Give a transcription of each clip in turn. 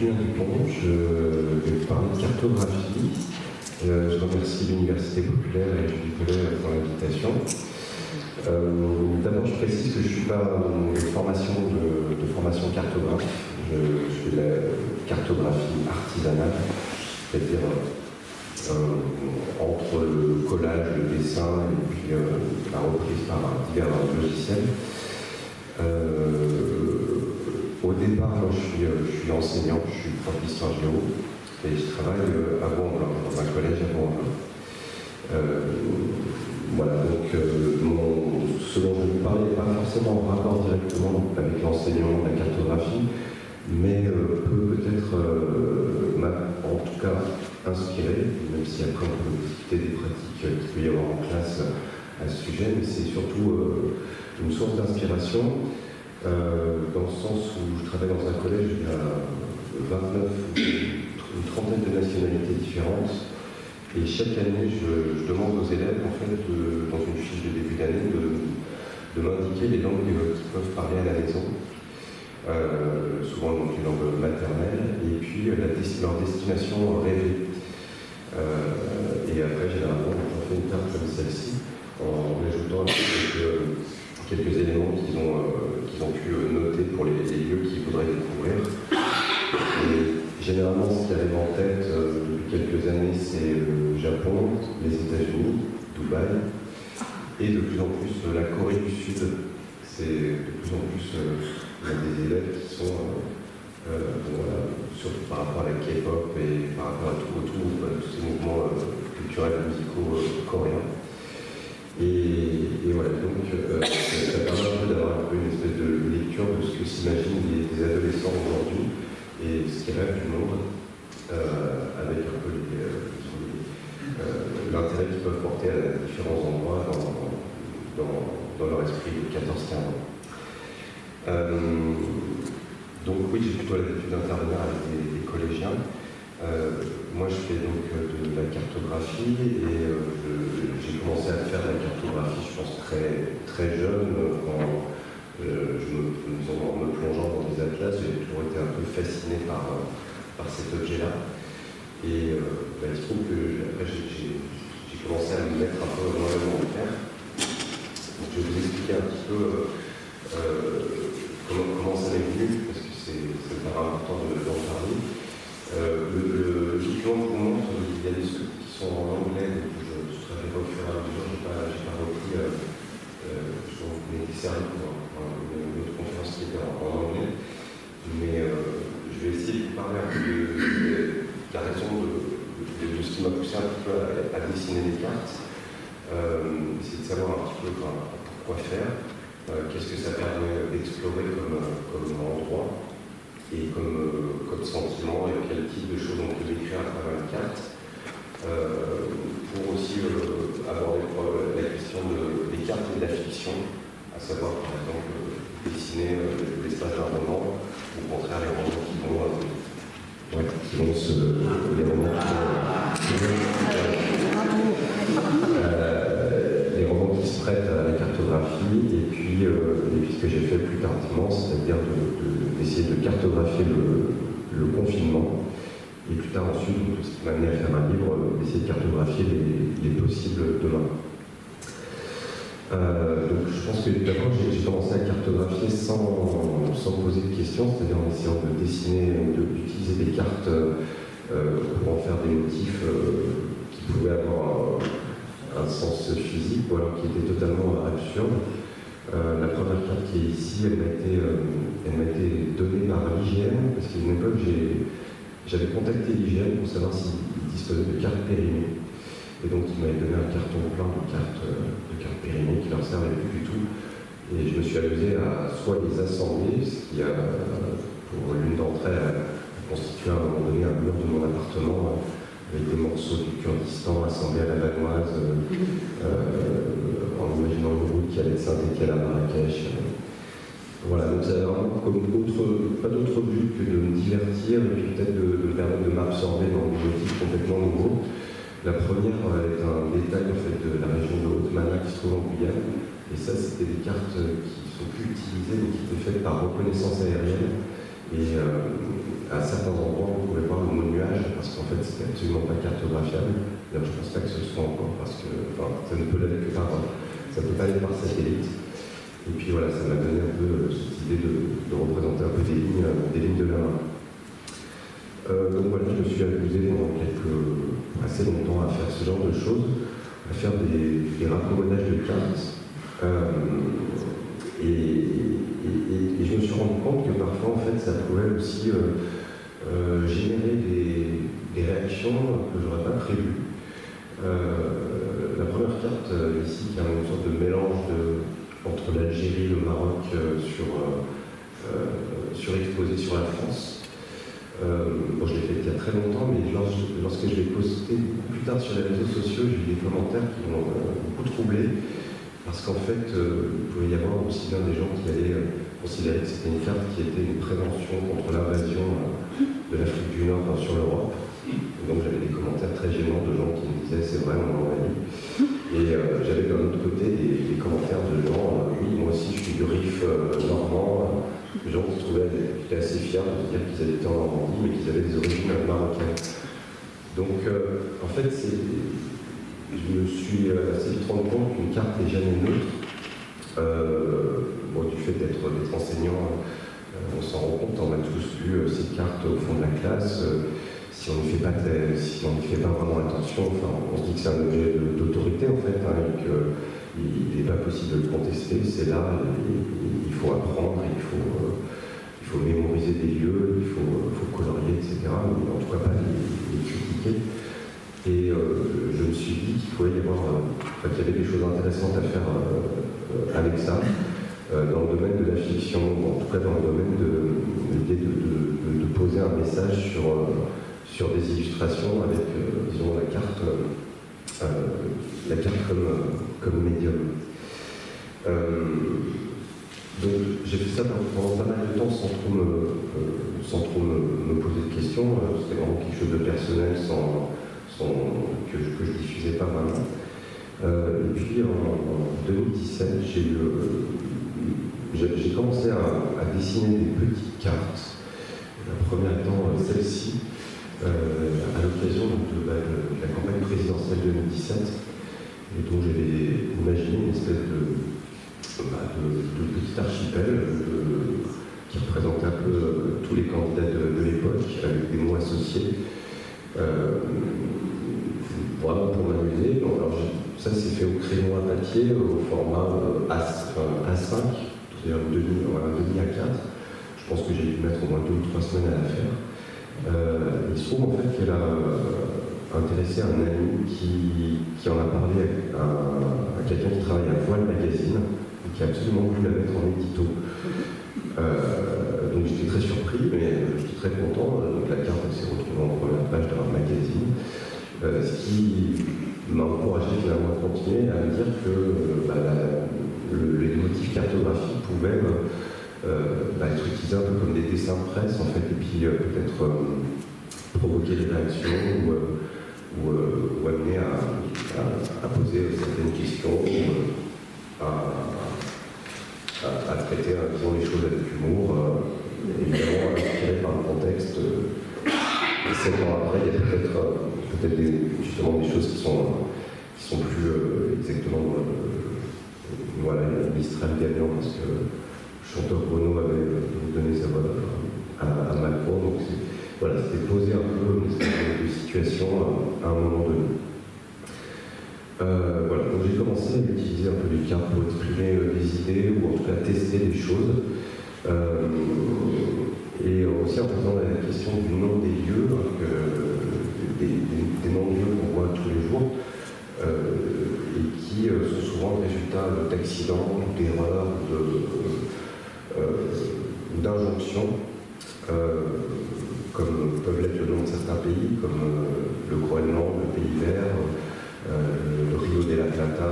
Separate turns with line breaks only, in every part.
Julien Dupont, je vais parler de cartographie. Je remercie l'Université populaire et Julie Collet pour l'invitation. D'abord, je précise que je ne suis pas de formation cartographe. Je fais de la cartographie artisanale, c'est-à-dire entre le collage, le dessin et puis la reprise par divers logiciels. Au départ, moi, je suis enseignant, je suis prof d'histoire géo et je travaille à Vaux-en-Velin, dans un collège à Vaux-en-Velin. Voilà, donc ce dont je vais vous parler n'est pas forcément en rapport directement avec l'enseignement de la cartographie, mais peut-être m'a en tout cas inspiré, même si après on peut discuter des pratiques qu'il peut y avoir en classe à ce sujet, mais c'est surtout une source d'inspiration. Dans le sens où je travaille dans un collège, il y a 29, une trentaine de nationalités différentes, et chaque année je demande aux élèves, en fait, dans une fiche de début d'année, de m'indiquer les langues qu'ils peuvent parler à la maison, souvent donc une langue maternelle, et puis leur destination rêvée. Et après, généralement, j'en fais une carte comme celle-ci, en ajoutant quelques éléments qu'ils ont pu noter pour les lieux qu'ils voudraient découvrir. Et généralement, ce qui arrive en tête depuis quelques années, c'est le Japon, les États-Unis, Dubaï, et de plus en plus la Corée du Sud. C'est de plus en plus des élèves qui sont, voilà, surtout par rapport à la K-pop et par rapport à tous ces mouvements culturels, musicaux coréens. Et voilà, donc ça permet un peu d'avoir une espèce de lecture de ce que s'imaginent les adolescents aujourd'hui et ce qu'ils rêvent du monde, avec un peu l'intérêt qu'ils peuvent porter à différents endroits dans leur esprit de 14-15 ans. Donc oui, j'ai plutôt l'habitude d'intervenir avec des collégiens. Moi, je fais donc de la cartographie et j'ai commencé à faire de la cartographie, je pense, très jeune. En me plongeant dans des atlas, j'ai toujours été un peu fasciné par cet objet-là. Et il se trouve que après, j'ai commencé à me mettre un peu moi-même en terre. Donc, je vais vous expliquer un petit peu comment ça m'est venu, parce que c'est important d'en parler. Le document que je vous montre, il y a des trucs qui sont en anglais, donc je traduirai au fur et à mesure, je n'ai pas repris, je m'ai servi pour une autre conférence qui était en anglais, mais je vais essayer de vous parler un peu de la raison de ce qui m'a poussé un petit peu à dessiner des cartes, essayer de savoir un petit peu pourquoi faire, qu'est-ce que ça permet d'explorer comme endroit, et comme sentiment, et quel type de choses on peut décrire à travers une carte, pour aussi aborder la question des cartes et de la fiction, à savoir par exemple dessiner l'espace d'un roman, ou au contraire les romans qui vont les romans qui se prêtent à la cartographie, et puis ce que j'ai fait plus tardivement, c'est-à-dire d'essayer de cartographier le confinement, et plus tard ensuite, ce qui m'a amené à faire un livre, d'essayer de cartographier les possibles demain. Donc je pense que d'abord j'ai commencé à cartographier sans poser de questions, c'est-à-dire en essayant de dessiner, d'utiliser des cartes pour en faire des motifs qui pouvaient avoir un sens physique, ou alors qui étaient totalement absurdes. La première carte qui est ici, elle m'a été donnée par l'IGN, parce qu'à une époque, j'avais contacté l'IGN pour savoir s'ils disposaient de cartes périmées. Et donc, ils m'avaient donné un carton plein de cartes périmées qui ne leur servaient plus du tout. Et je me suis amusé à soit les assembler, ce qui a, pour l'une d'entre elles, a constitué à un moment donné un mur de mon appartement, avec des morceaux du Kurdistan assemblés à la danoise, en imaginant une route qui allait de Saint-Étienne à Marrakech. Voilà, donc ça a vraiment pas d'autre but que de me divertir et puis peut-être de me permettre de m'absorber dans des motifs complètement nouveaux. La première est un détail en fait, de la région de Haute-Mana qui se trouve en Guyane. Et ça, c'était des cartes qui ne sont plus utilisées, mais qui étaient faites par reconnaissance aérienne. Et à certains endroits, vous pouvez voir le mot nuage, parce qu'en fait, c'était absolument pas cartographiable. D'ailleurs, je ne pense pas que ce soit encore, parce que ça ne peut l'être que ça peut pas aller par satellite. Et puis voilà, ça m'a donné un peu cette idée de représenter un peu des lignes de la main. Donc voilà, je me suis amusé pendant assez longtemps à faire ce genre de choses, à faire des raccommodages de cartes. Et je me suis rendu compte que parfois, en fait, ça pouvait aussi générer des réactions que je n'aurais pas prévues. La première carte, ici, qui a une sorte de mélange entre l'Algérie et le Maroc surexposé sur la France. Bon, je l'ai fait il y a très longtemps, mais lorsque je l'ai posté plus tard sur les réseaux sociaux, j'ai eu des commentaires qui m'ont beaucoup troublé. Parce qu'en fait, il pouvait y avoir aussi bien des gens qui allaient considérer que c'était une carte qui était une prévention contre l'invasion de l'Afrique du Nord sur l'Europe. Donc j'avais des commentaires très gênants de gens qui me disaient c'est vrai, on l'a envahi. Et j'avais d'un autre côté des commentaires de gens, oui, moi aussi je suis du Rif normand, des gens qui étaient assez fiers de dire qu'ils habitaient en Normandie, mais qu'ils avaient des origines marocaines. Donc en fait, je me suis assez vite rendu compte qu'une carte n'est jamais neutre. Du fait d'être enseignant, on s'en rend compte, on a tous vu ces cartes au fond de la classe. Si on n'y fait pas vraiment attention, on se dit que c'est un objet d'autorité en fait, et qu'il n'est pas possible de le contester. C'est là, il faut apprendre, il faut mémoriser des lieux, il faut colorier, etc. Mais en tout cas pas les critiquer. Et je me suis dit qu'il pouvait y avoir, qu'il y avait des choses intéressantes à faire avec ça, dans le domaine de la fiction, en tout cas dans le domaine de l'idée de poser un message sur des illustrations avec, disons, la carte comme médium. Donc j'ai fait ça pendant pas mal de temps sans trop me poser de questions. C'était vraiment quelque chose de personnel que je diffusais pas vraiment. Et puis en 2017, j'ai commencé à dessiner des petites cartes. La première étant celle-ci, à l'occasion de la campagne présidentielle 2017, et dont j'avais imaginé une espèce de petit archipel qui représentait un peu tous les candidats de l'époque, avec des mots associés. Vraiment pour m'amuser. Alors ça c'est fait au crayon à papier, au format A5, c'est-à-dire un demi A4. Je pense que j'ai dû mettre au moins 2 ou 3 semaines à la faire. Il se trouve en fait qu'elle a intéressé un ami qui en a parlé à quelqu'un qui travaille à Voile Magazine et qui a absolument voulu la mettre en édito. Donc j'étais très surpris, mais j'étais très content. Donc la carte s'est retrouvée en première page d'un magazine. Ce qui m'a encouragé finalement à continuer, à me dire que les motifs cartographiques pouvaient être utilisés un peu comme des dessins de presse en fait, et puis peut-être provoquer des réactions ou amener à poser certaines questions, à traiter disons, les choses avec humour, évidemment inspiré par le contexte. 7 ans après, il y a peut-être justement des choses qui sont plus exactement voilà, Mistral gagnant, parce que le chanteur Renaud avait donné sa voix à Macron. Donc voilà, c'était poser un peu une espèce de situation à un moment donné. Voilà, donc j'ai commencé à utiliser un peu les cartes pour exprimer des idées ou en tout cas tester des choses. Et aussi en posant la question du nom des lieux, des noms de lieux qu'on voit tous les jours, et qui sont souvent le résultat d'accidents, d'erreurs, d'injonctions, comme peuvent l'être le nom de certains pays, comme le Groenland, le Pays Vert, le Rio de la Plata,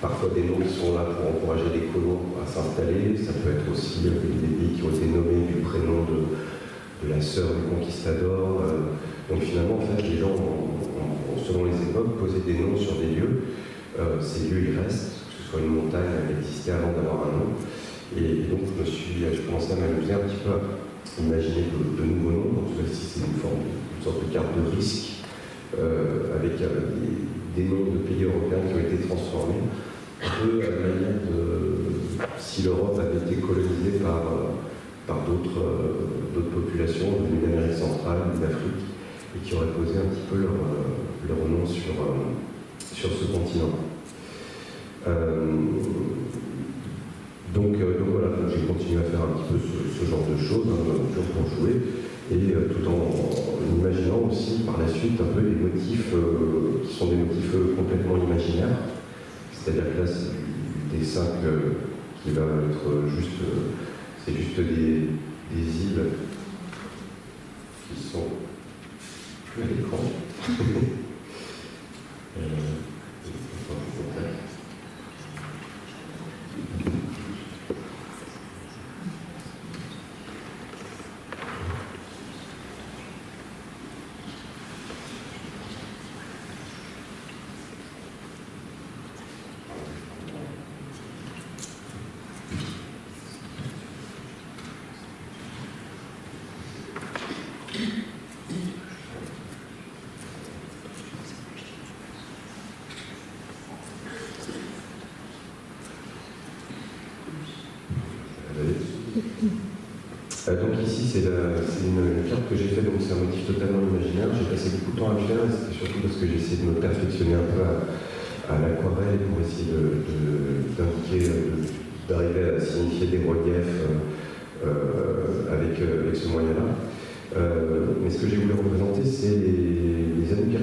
parfois des noms qui sont là pour encourager les colons à s'installer. Ça peut être aussi des pays qui ont été nommés du prénom de la sœur du conquistador. Donc finalement, en fait, les gens ont, selon les époques, posé des noms sur des lieux. Ces lieux, ils restent, que ce soit une montagne, elle existait avant d'avoir un nom. Et donc, je me suis je commençais à m'amuser un petit peu à imaginer de nouveaux noms. Donc celle-ci, c'est une sorte de carte de risque avec des noms de pays européens qui ont été transformés, un peu à la manière de si l'Europe avait été colonisée par d'autres populations venues d'Amérique centrale, d'Afrique, et qui auraient posé un petit peu leur nom sur ce continent. Donc voilà, j'ai continué à faire un petit peu ce genre de choses, toujours pour jouer, et tout en imaginant aussi par la suite un peu des motifs qui sont des motifs complètement imaginaires. C'est-à-dire que là, c'est du dessin qui va être juste, c'est juste des îles qui sont plus à l'écran. Donc ici, c'est une carte que j'ai faite, donc c'est un motif totalement imaginaire. J'ai passé beaucoup de temps à le faire, et c'était surtout parce que j'ai essayé de me perfectionner un peu à l'aquarelle pour essayer d'arriver à signifier des reliefs avec ce moyen-là. Mais ce que j'ai voulu représenter, c'est les années 80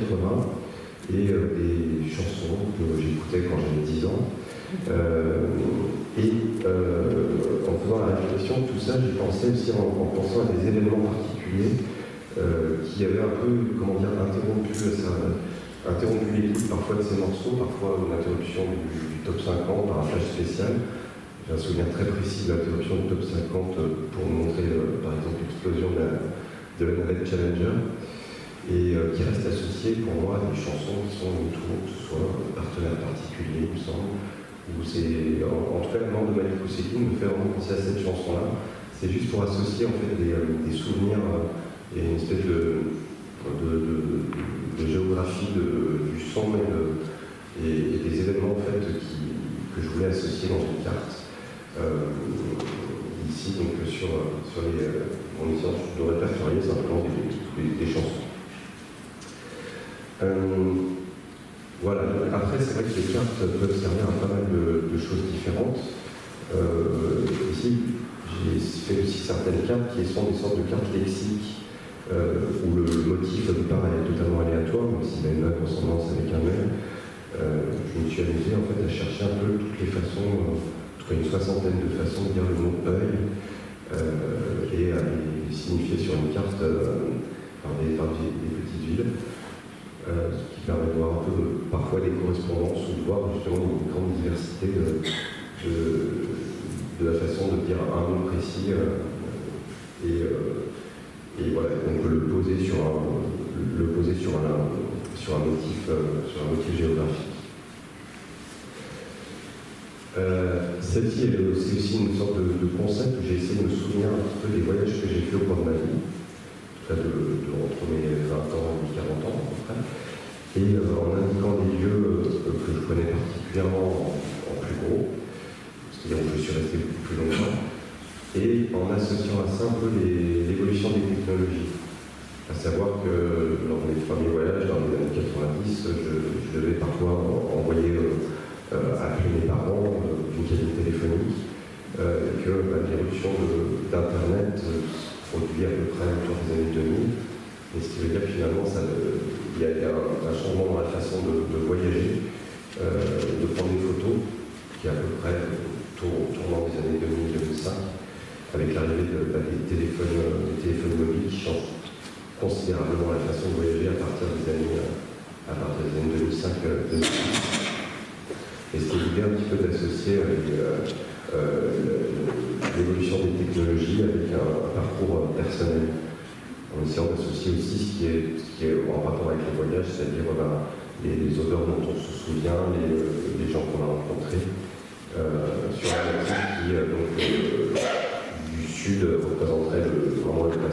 et des chansons que j'écoutais quand j'avais 10 ans. En faisant la réflexion, tout ça, j'ai pensé aussi en pensant à des événements particuliers qui avaient un peu, interrompu l'écoute parfois de ces morceaux, parfois une interruption du top 50 par un flash spécial. J'ai un souvenir très précis de l'interruption du top 50 pour montrer, par exemple, l'explosion de la navette Challenger, et qui reste associée pour moi à des chansons qui sont autour, que ce soit Partenaire particulier, il me semble, où c'est, en tout cas, la mort de Malik Ousekine me fait vraiment penser à cette chanson-là. C'est juste pour associer en fait des souvenirs et une espèce de géographie du son et des événements en fait que je voulais associer dans une carte. Ici, donc sur en essayant de répertorier simplement des chansons. Voilà, après c'est vrai que les cartes peuvent servir à pas mal de choses différentes. Ici, j'ai fait aussi certaines cartes qui sont des sortes de cartes lexiques où le motif au départ est totalement aléatoire, même s'il a une vague ressemblance avec un mail. Je me suis amusé en fait à chercher un peu toutes les façons, en tout cas une soixantaine de façons de dire le mot œil et à les signifier sur une carte par des petites villes. Ce qui permet de voir un peu parfois des correspondances ou de voir justement une grande diversité de la façon de dire un mot précis et voilà, donc le poser sur un motif géographique. Celle-ci c'est aussi une sorte de concept où j'ai essayé de me souvenir un petit peu des voyages que j'ai fait au cours de ma vie, entre mes 20 ans et 40 ans à peu près, et en indiquant des lieux que je connais particulièrement en plus gros, c'est-à-dire où je suis resté beaucoup plus longtemps, et en associant à ça un peu l'évolution des technologies. À savoir que lors de mes premiers voyages, dans les années 90, je devais parfois envoyer appeler mes parents d'une cabine téléphonique, que l'éruption d'Internet produit à peu près autour des années 2000. Et ce qui veut dire que finalement, il y a un changement dans la façon de voyager, de prendre des photos, qui est à peu près tournant des années 2000-2005, avec l'arrivée des téléphones mobiles qui changent considérablement la façon de voyager à partir des années 2005-2006. Et c'était l'idée un petit peu d'associer l'évolution des technologies avec un parcours personnel, en essayant d'associer aussi ce qui est en rapport avec les voyages, c'est-à-dire les odeurs dont on se souvient, les gens qu'on a rencontrés, sur un motif qui donc du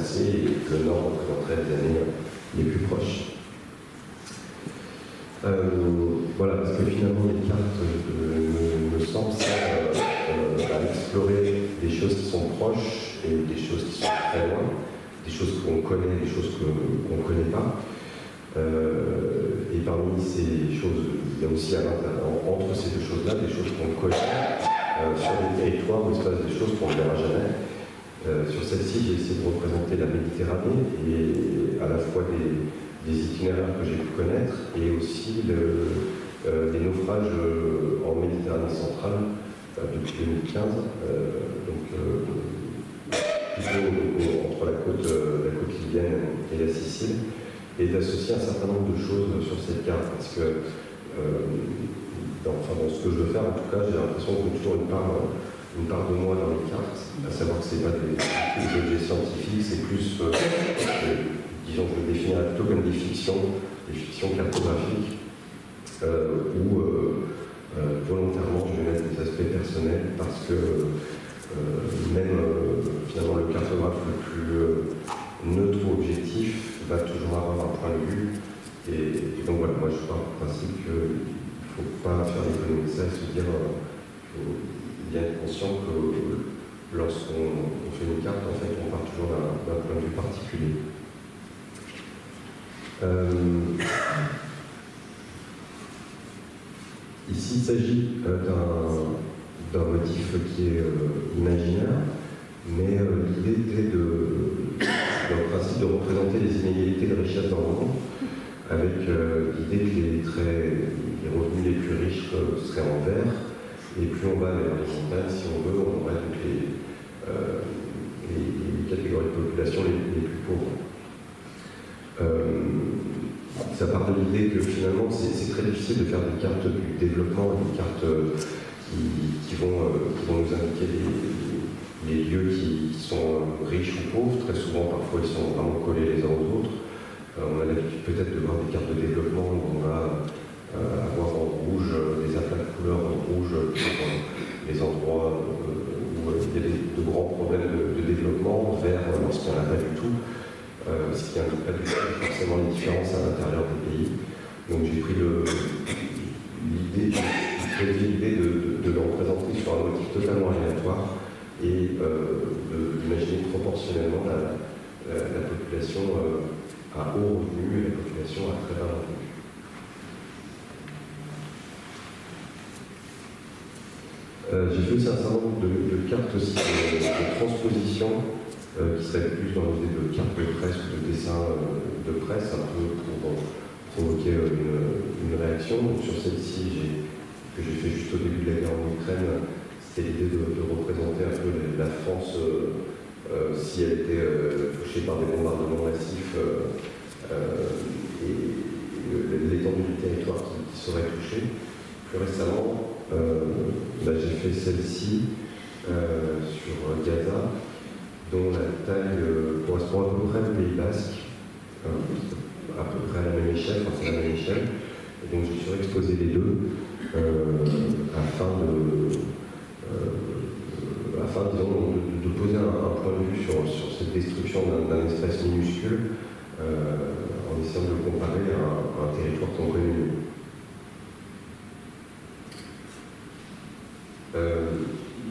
inversé et que le nord représenterait les années les plus proches. Voilà, parce que finalement les cartes me semblent à explorer des choses qui sont proches et des choses qui sont très loin, des choses qu'on connaît, des choses qu'on ne connaît pas. Et parmi ces choses, il y a aussi entre ces deux choses-là des choses qu'on connaît sur des territoires où il se passe des choses qu'on ne verra jamais. Sur celle-ci, j'ai essayé de représenter la Méditerranée et à la fois des itinéraires que j'ai pu connaître et aussi les naufrages en Méditerranée centrale depuis 2015, plutôt entre la côte libyenne et la Sicile, et d'associer un certain nombre de choses sur cette carte, parce que dans ce que je veux faire, en tout cas, j'ai l'impression qu'il y a toujours une part de moi dans les cartes, à savoir que ce n'est pas des objets scientifiques, c'est plus, disons, je le définirais plutôt comme des fictions cartographiques, où volontairement je vais mettre des aspects personnels, parce que même finalement le cartographe le plus neutre ou objectif va toujours avoir un point de vue, et donc voilà, moi je pars du principe qu'il ne faut pas faire l'économie de ça et se dire bien être conscient que lorsqu'on fait une carte, en fait, on part toujours d'un point de vue particulier. Ici, il s'agit d'un motif qui est imaginaire, mais l'idée était dans le principe de représenter les inégalités de richesse dans le monde, avec l'idée que les revenus les plus riches seraient en vert, et plus on va vers l'horizontale, si on veut, on aurait toutes les catégories de population les plus pauvres. Ça part de l'idée que finalement c'est très difficile de faire des cartes du développement, des cartes qui vont nous indiquer les lieux qui sont riches ou pauvres. Très souvent, parfois, ils sont vraiment collés les uns aux autres. On a l'habitude peut-être de voir des cartes de développement où on va avoir en rouge des aplats de couleurs en rouge pour les endroits où il y a de grands problèmes de développement, vert lorsqu'il n'y en a pas du tout, ce qui n'indique pas du tout forcément les différences à l'intérieur des pays. Donc j'ai pris l'idée de le représenter sur un motif totalement aléatoire et d'imaginer proportionnellement la population à haut revenu et la population à très bas revenu. J'ai fait aussi un certain nombre de cartes aussi de transposition qui seraient plus dans l'idée de cartes de presse ou de dessins de presse, un peu pour provoquer une réaction. Donc sur celle-ci, que j'ai fait juste au début de la guerre en Ukraine, c'était l'idée de représenter un peu la France si elle était touchée par des bombardements massifs et l'étendue du territoire qui serait touché. Plus récemment, j'ai fait celle-ci sur Gaza, dont la taille correspond à peu près au Pays Basque, à peu près à la même échelle, enfin c'est la même échelle. Et donc j'ai surexposé les deux afin de poser un point de vue sur cette destruction d'un espace minuscule en essayant de le comparer à un territoire qu'on connaît mieux.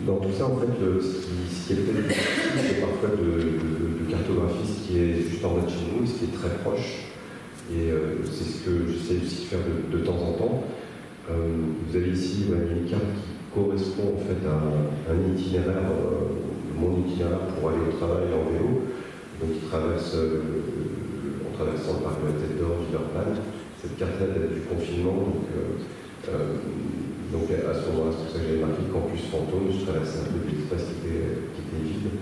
Dans tout ça, en fait, ce qui est peut-être difficile, c'est parfois de cartographier ce qui est juste en bas de chez nous, ce qui est très proche. Et c'est ce que j'essaie aussi de faire de temps en temps. Vous avez ici une carte qui correspond en fait à un itinéraire, mon itinéraire pour aller au travail en vélo. Donc il traverse, en traversant le parc de la Tête d'Or, Villeurbanne. Cette carte-là date du confinement. Donc à ce moment-là, c'est pour ça que j'avais marqué Campus Fantôme, je traversais un peu l'espace qui était vide.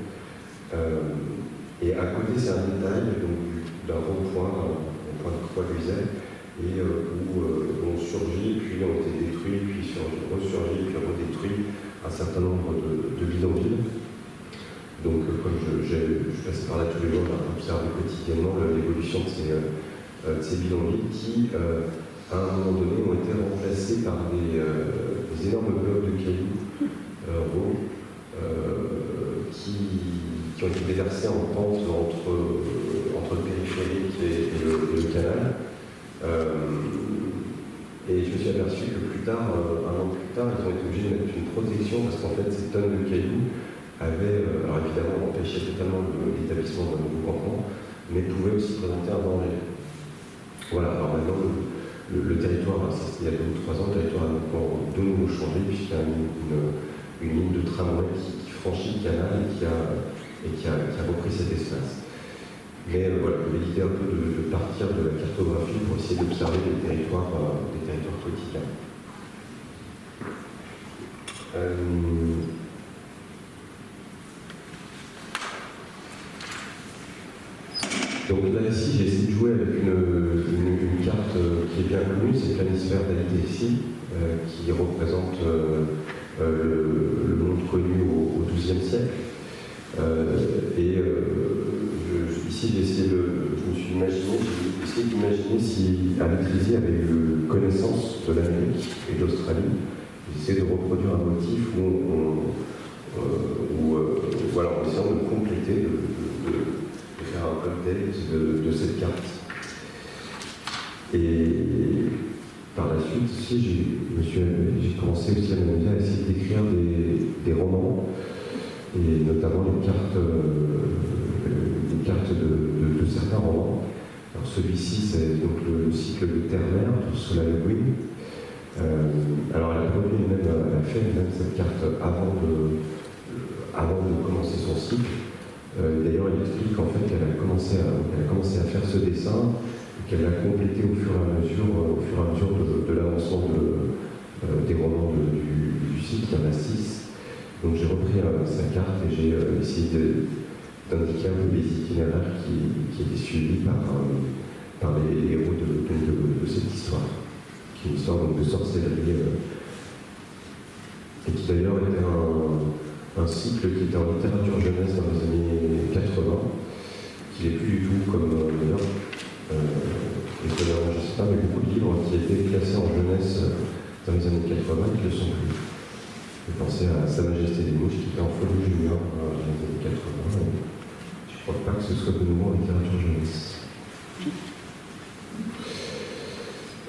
Et à côté, c'est un détail d'un rond-point, un point de Croix-Luiset, et où on surgit, puis on été détruit, puis ressurgit, puis redétruit un certain nombre de bidonvilles. Donc comme je passe par là tous les jours, j'ai observé quotidiennement l'évolution de ces bidonvilles qui, à un moment donné, ont été remplacés par des énormes blocs de cailloux ronds qui qui ont été déversées en pente entre le périphérique et le canal. Et je me suis aperçu que plus tard, un an plus tard, ils ont été obligés de mettre une protection parce qu'en fait, ces tonnes de cailloux avaient, alors évidemment, empêché totalement l'établissement d'un nouveau campement, mais pouvaient aussi présenter un danger. Voilà, alors maintenant, le territoire, il y a 2 ou 3 ans, le territoire a de nouveau changé, puisqu'il y a une ligne de tramway qui franchit le canal et qui a repris cet espace. Mais voilà, l'idée un peu de partir de la cartographie pour essayer d'observer des territoires quotidiens. Donc là, ici, j'ai essayé de jouer avec une carte qui est bien connue, c'est le planisphère d'Alité ici, qui représente le monde connu au XIIe siècle. Ici, je me suis imaginé, j'ai essayé d'imaginer si Amétrésie avait eu connaissance de l'Amérique et de l'Australie. J'ai essayé de reproduire un motif voilà, en essayant de compléter, de faire un update de cette carte. Et par la suite, aussi, j'ai commencé aussi à m'amuser à essayer d'écrire des romans, et notamment les cartes de certains romans. Alors celui-ci, c'est donc le cycle de Terre-Mer, Ursula Le Guin. Alors elle a fait même cette carte avant de commencer son cycle. D'ailleurs, elle explique qu'en fait, elle a commencé à faire ce dessin et qu'elle l'a complété au fur et à mesure de l'avancement des romans du cycle. Il y en a 6. Donc j'ai repris sa carte et j'ai essayé d'indiquer un peu les itinéraires qui étaient suivis par les héros de cette histoire, qui est une histoire donc, de sorcellerie, et qui d'ailleurs était un cycle qui était en littérature jeunesse dans les années 80, qui n'est plus du tout comme d'ailleurs, je ne sais pas, mais beaucoup de livres qui étaient classés en jeunesse dans les années 80 et qui ne le sont plus. Je pensais à Sa Majesté des Mouches qui était en folie junior dans les années 80. Je ne crois pas que ce soit de nouveau en littérature jeunesse.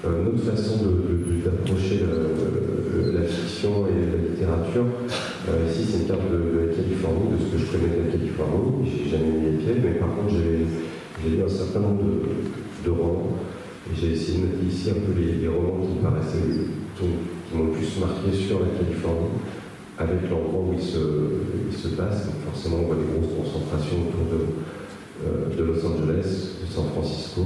Une autre façon d'approcher la fiction et la littérature, ici c'est une carte de la Californie, de ce que je connais de la Californie. J'ai jamais mis les pieds, mais par contre j'ai lu un certain nombre de romans. Et j'ai essayé de noter ici un peu les romans qui me paraissaient qui m'ont le plus marqué sur la Californie, avec l'endroit où il se passe. Donc forcément, on voit des grosses concentrations autour de Los Angeles, de San Francisco.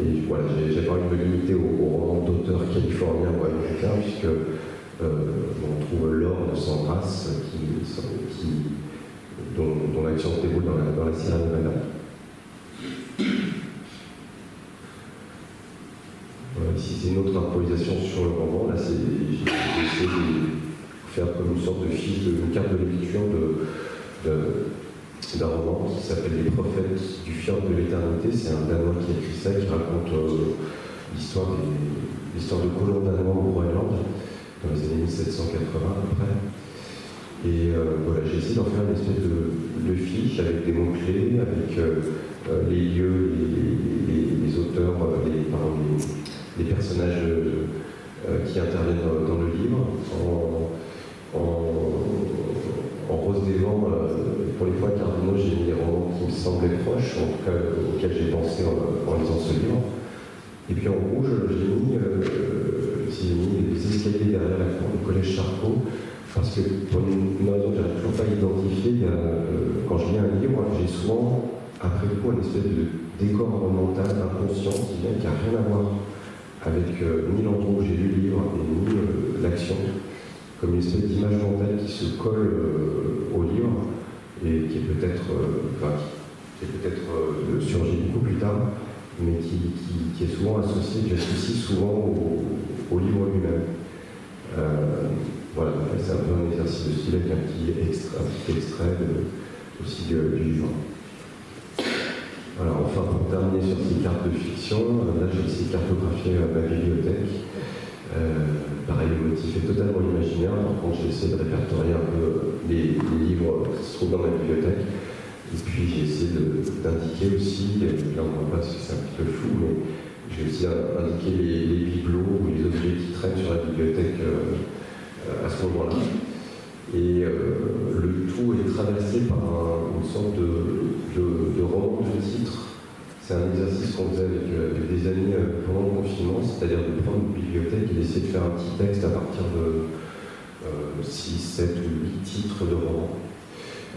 Et voilà, j'ai pas envie de me limiter aux romans d'auteurs californiens ou américains, puisque on trouve l'or de Sandras, dont l'action se déroule dans la Sierra Nevada. Ici, c'est une autre improvisation sur le roman. Là, j'ai essayé de faire comme une sorte de fiche, une carte de lecture d'un roman qui s'appelle Les Prophètes du Fjord de l'éternité. C'est un Danois qui a écrit ça, qui raconte l'histoire de colons danois au Groenland dans les années 1780 à peu près. Et voilà, j'ai essayé d'en faire une espèce de fiche avec des mots-clés, avec les lieux, les auteurs, les personnages qui interviennent dans le livre. En rose des vents, pour les points cardinaux, j'ai mis des romans qui me semblaient proches, en tout cas auxquels j'ai pensé en lisant ce livre. Et puis en rouge, j'ai mis les escaliers derrière la cour du collège Charcot, parce que pour une raison que je n'arrive toujours pas à identifier, quand je lis un livre, j'ai souvent, après coup, une espèce de décor mental inconscient qui n'a rien à voir avec ni l'endroit où j'ai lu le livre ni l'action, comme une espèce d'image mentale qui se colle au livre et qui est peut-être surgi beaucoup plus tard, mais qui est souvent associé, que j'associe souvent au livre lui-même. Voilà, c'est un peu un exercice de style avec un petit extrait aussi du livre. Voilà, enfin, pour terminer sur ces cartes de fiction, là j'ai essayé de cartographier ma bibliothèque. Pareil, le motif est totalement imaginaire. Par contre, j'ai essayé de répertorier un peu les livres trouve dans ma bibliothèque. Et puis j'ai essayé d'indiquer aussi, là on ne voit pas parce que c'est un petit peu flou, mais j'ai aussi indiqué les bibelots ou les objets qui traînent sur la bibliothèque à ce moment-là. Et le tout est traversé par une sorte de roman de titre. C'est un exercice qu'on faisait avec des amis pendant le confinement, c'est-à-dire de prendre une bibliothèque et d'essayer de faire un petit texte à partir de 6, 7 ou 8 titres de romans,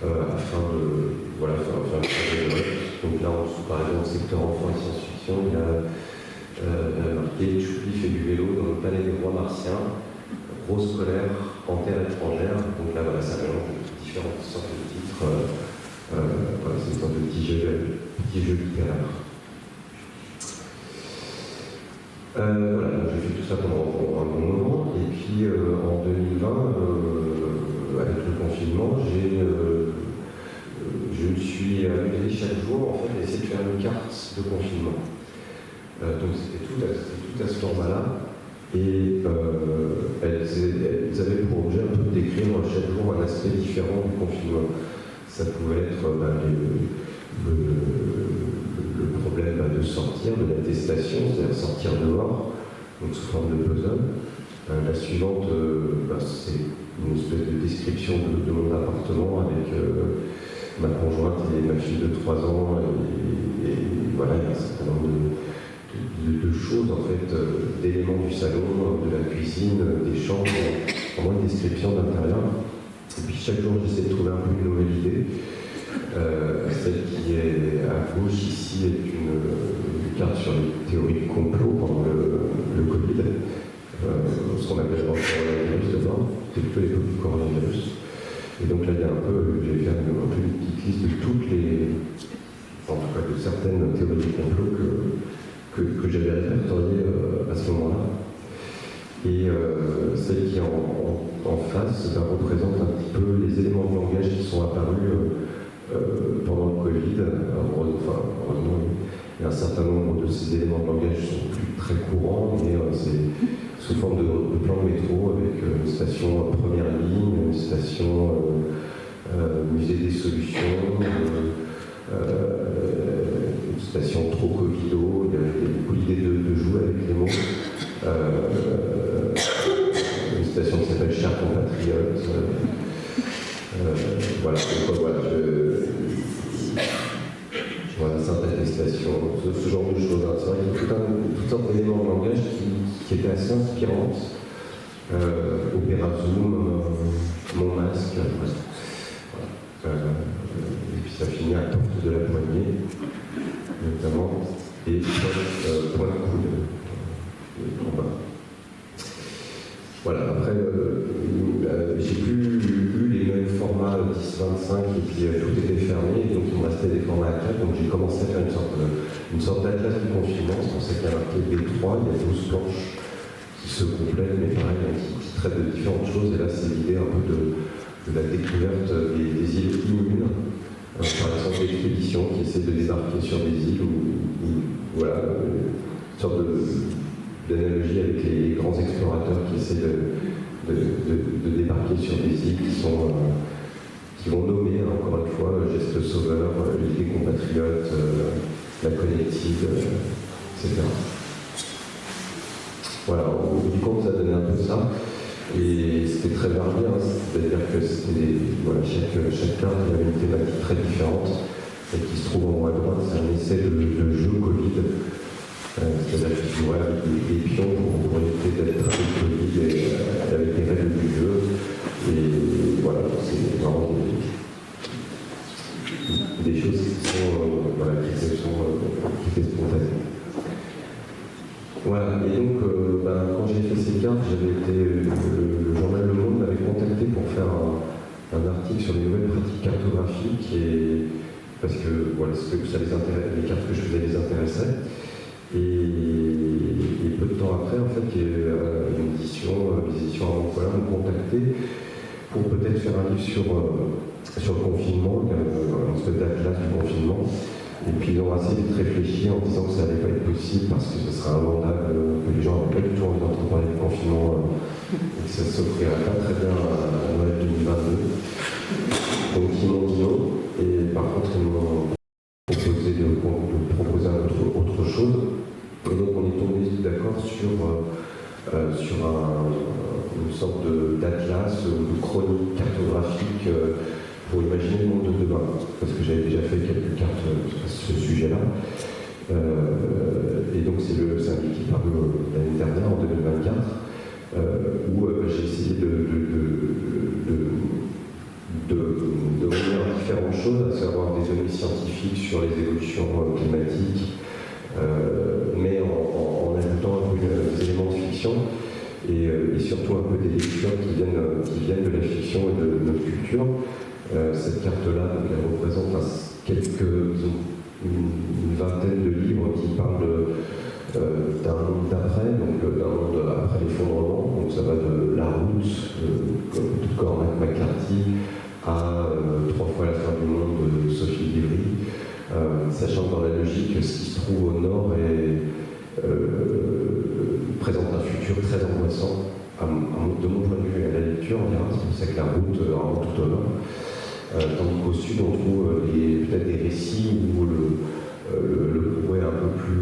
afin de faire un projet de notes. Donc là, en dessous, par exemple, secteur enfant et science-fiction, il y a marqué « Choupi fait du vélo dans le palais des rois martiens, rose scolaire en terre étrangère ». Donc là, voilà, ça mélange différentes sortes de titres. C'est une sorte de petit jeu littéraire. Voilà, j'ai fait tout ça pendant un bon moment. Et puis en 2020, avec le confinement, je me suis amusé chaque jour en fait, à essayer de faire une carte de confinement. Donc c'était tout à ce format-là. Et elles avaient pour objet un peu de décrire chaque jour un aspect différent du confinement. Ça pouvait être le problème de sortir, de l'attestation, c'est-à-dire sortir dehors, donc sous forme de puzzle. La suivante, c'est une espèce de description de mon appartement avec ma conjointe et ma fille de 3 ans. Et voilà, il y a un certain nombre de choses, en fait, d'éléments du salon, de la cuisine, des chambres, vraiment une description d'intérieur. Et puis chaque jour, j'essaie de trouver un peu une nouvelle idée. Celle qui est à gauche ici est une carte sur les théories de complot pendant le Covid, ce qu'on appelle le coronavirus d'abord, c'est plutôt l'époque du coronavirus. Et donc là, il y a j'ai fait un peu une petite liste de toutes en tout cas de certaines théories de complot que j'avais répertoriées à ce moment-là. Et celle qui est en face représente un petit peu les éléments de langage qui sont apparus pendant le Covid. Heureusement, il y a un certain nombre de ces éléments de langage qui sont plus très courants, mais c'est sous forme de plan de métro avec une station première ligne, une station musée des solutions, une station trop Covido. Il y avait beaucoup l'idée de jouer avec les mots. Une station qui s'appelle Chers compatriotes. Voilà, synthétisation, ce genre de choses. C'est vrai qu'il y a toutes sortes d'éléments de langage qui étaient assez inspirantes. Opéra Zoom, mon masque, voilà. Et puis ça finit à porte de la poignée, notamment, et point de coude, en bas. Voilà, après, j'ai plus eu les mêmes formats 10-25 et puis tout était fermé, donc il me restait des formats à 4, donc j'ai commencé à faire une sorte d'atlas du confinement. C'est pour ça qu'il y a marqué B3, il y a 12 planches qui se complètent, mais pareil, qui traitent de différentes choses, et là c'est l'idée un peu de la découverte des îles immunes, par exemple l'expédition qui essaie de débarquer sur des îles où voilà, une sorte d'analogie avec les grands explorateurs qui essaient de débarquer sur des îles qui vont nommer, encore une fois, Geste Sauveur, l'île des compatriotes, la collective, etc. Voilà, au bout du compte, ça a donné un peu ça. Et c'était très varié, hein. C'est-à-dire que c'était chaque carte avait une thématique très différente et qui se trouve en haut à droite. C'est un essai de jeu Covid. C'est-à-dire qu'il jouait avec des pions pour éviter d'être avec Covid et avec les règles du jeu. Et voilà, c'est vraiment des choses qui étaient spontanées. Voilà, et donc quand j'ai fait ces cartes, le journal Le Monde m'avait contacté pour faire un article sur les nouvelles pratiques cartographiques, parce que voilà, les cartes que je faisais les intéressaient. Et peu de temps après, en fait, il y a eu les éditions Avant-Voilà m'ont contacté pour peut-être faire un livre sur le confinement, un espèce d'atlas du confinement. Et puis ils ont assez vite réfléchi en disant que ça n'allait pas être possible parce que ce serait invendable, que les gens n'avaient pas du tout envie d'entendre parler du confinement et que ça ne s'offrirait pas très bien à Noël 2022. Donc ils m'ont dit ce sujet-là. Et donc c'est un livre qui est paru l'année dernière, en 2024, où j'ai essayé de revenir à différentes choses, à savoir des données scientifiques sur les évolutions climatiques, mais en ajoutant un peu des éléments de fiction et surtout un peu des lectures qui viennent de la fiction et de notre culture. Cette carte-là, elle représente une vingtaine de livres qui parlent d'un monde d'après, donc d'un monde après l'effondrement. Donc ça va de La Route, de Cormac McCarthy, à 3 fois la fin du monde de Sophie Livry, sachant que dans la logique, ce qui se trouve au nord présente un futur très angoissant, de mon point de vue à la lecture, on dira, c'est que La Route remonte tout au nord. Tandis qu'au sud, on trouve peut-être des récits où le courroux est un peu plus,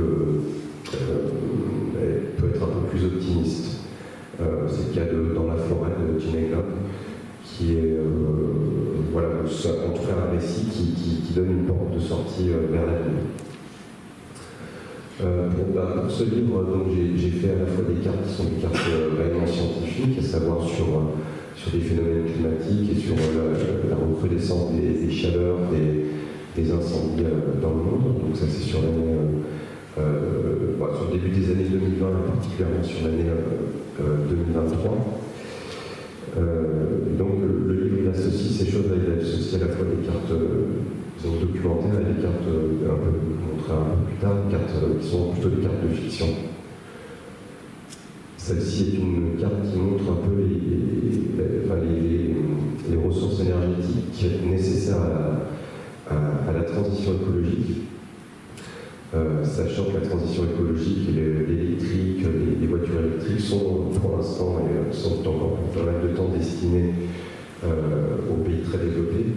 peut être un peu plus optimiste. C'est le cas dans La Forêt de Jim England, qui est en tout cas un récit qui donne une porte de sortie vers l'avenir. Pour ce livre, j'ai fait à la fois des cartes qui sont des cartes réellement scientifiques, à savoir sur des phénomènes climatiques et sur la recrudescence des chaleurs, des incendies dans le monde. Donc ça c'est sur l'année, sur le début des années 2020 et particulièrement sur l'année 2023. Donc le livre il associe ces choses-là, il associe à la fois des cartes documentaires et des cartes, un peu montrer un peu plus tard, des cartes qui sont plutôt des cartes de fiction. Celle-ci est une carte qui montre un peu les ressources énergétiques nécessaires à la transition écologique, sachant que la transition écologique et l'électrique, les voitures électriques sont pour l'instant et sont encore pour pas mal de temps destinées aux pays très développés,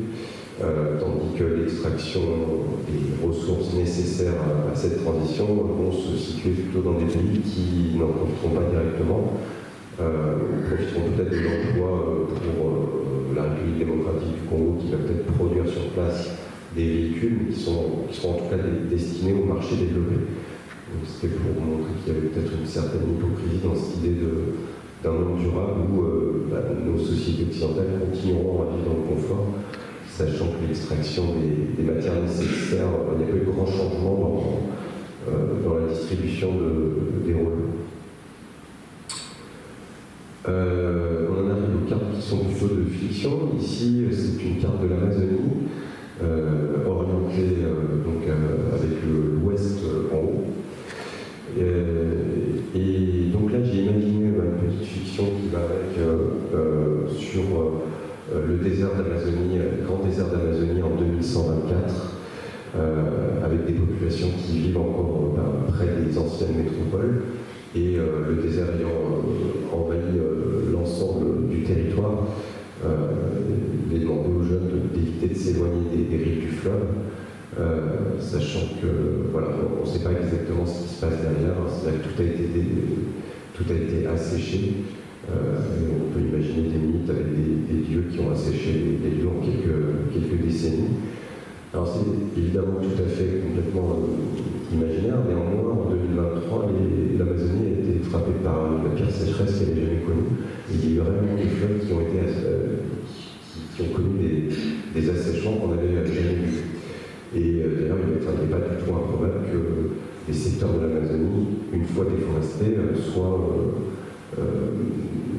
tandis que l'extraction des ressources nécessaires à cette transition vont se situer plutôt dans des pays qui n'en profiteront pas directement, profiteront peut-être de l'emploi pour la République démocratique du Congo qui va peut-être produire sur place des véhicules qui seront en tout cas destinés au marché développé. C'était pour montrer qu'il y avait peut-être une certaine hypocrisie dans cette idée d'un monde durable où nos sociétés occidentales continueront à vivre dans le confort, sachant que l'extraction des matières nécessaires, il n'y a pas eu de grand changement dans la distribution des rôles. On en arrive aux cartes qui sont plutôt de fiction. Ici, c'est une carte de l'Amazonie, orientée avec l'ouest en haut. Et donc là, j'ai imaginé une petite fiction qui va avec sur le désert d'Amazonie, le grand désert d'Amazonie en 2124, avec des populations qui vivent encore près des anciennes métropoles, et le désert ayant envahi l'ensemble du territoire, il est demandé aux jeunes d'éviter de s'éloigner des rives du fleuve, sachant que on ne sait pas exactement ce qui se passe derrière, c'est-à-dire que tout a été asséché. Et on peut imaginer des mythes avec des dieux qui ont asséché les lieux en quelques décennies. Alors c'est évidemment tout à fait complètement imaginaire, néanmoins en 2023, l'Amazonie a été frappée par la pire sécheresse qu'elle ait jamais connue. Et il y a eu vraiment des fleuves qui ont connu des assèchements qu'on n'avait jamais vus. Et d'ailleurs, il n'est pas du tout improbable que les secteurs de l'Amazonie, une fois déforestés, soient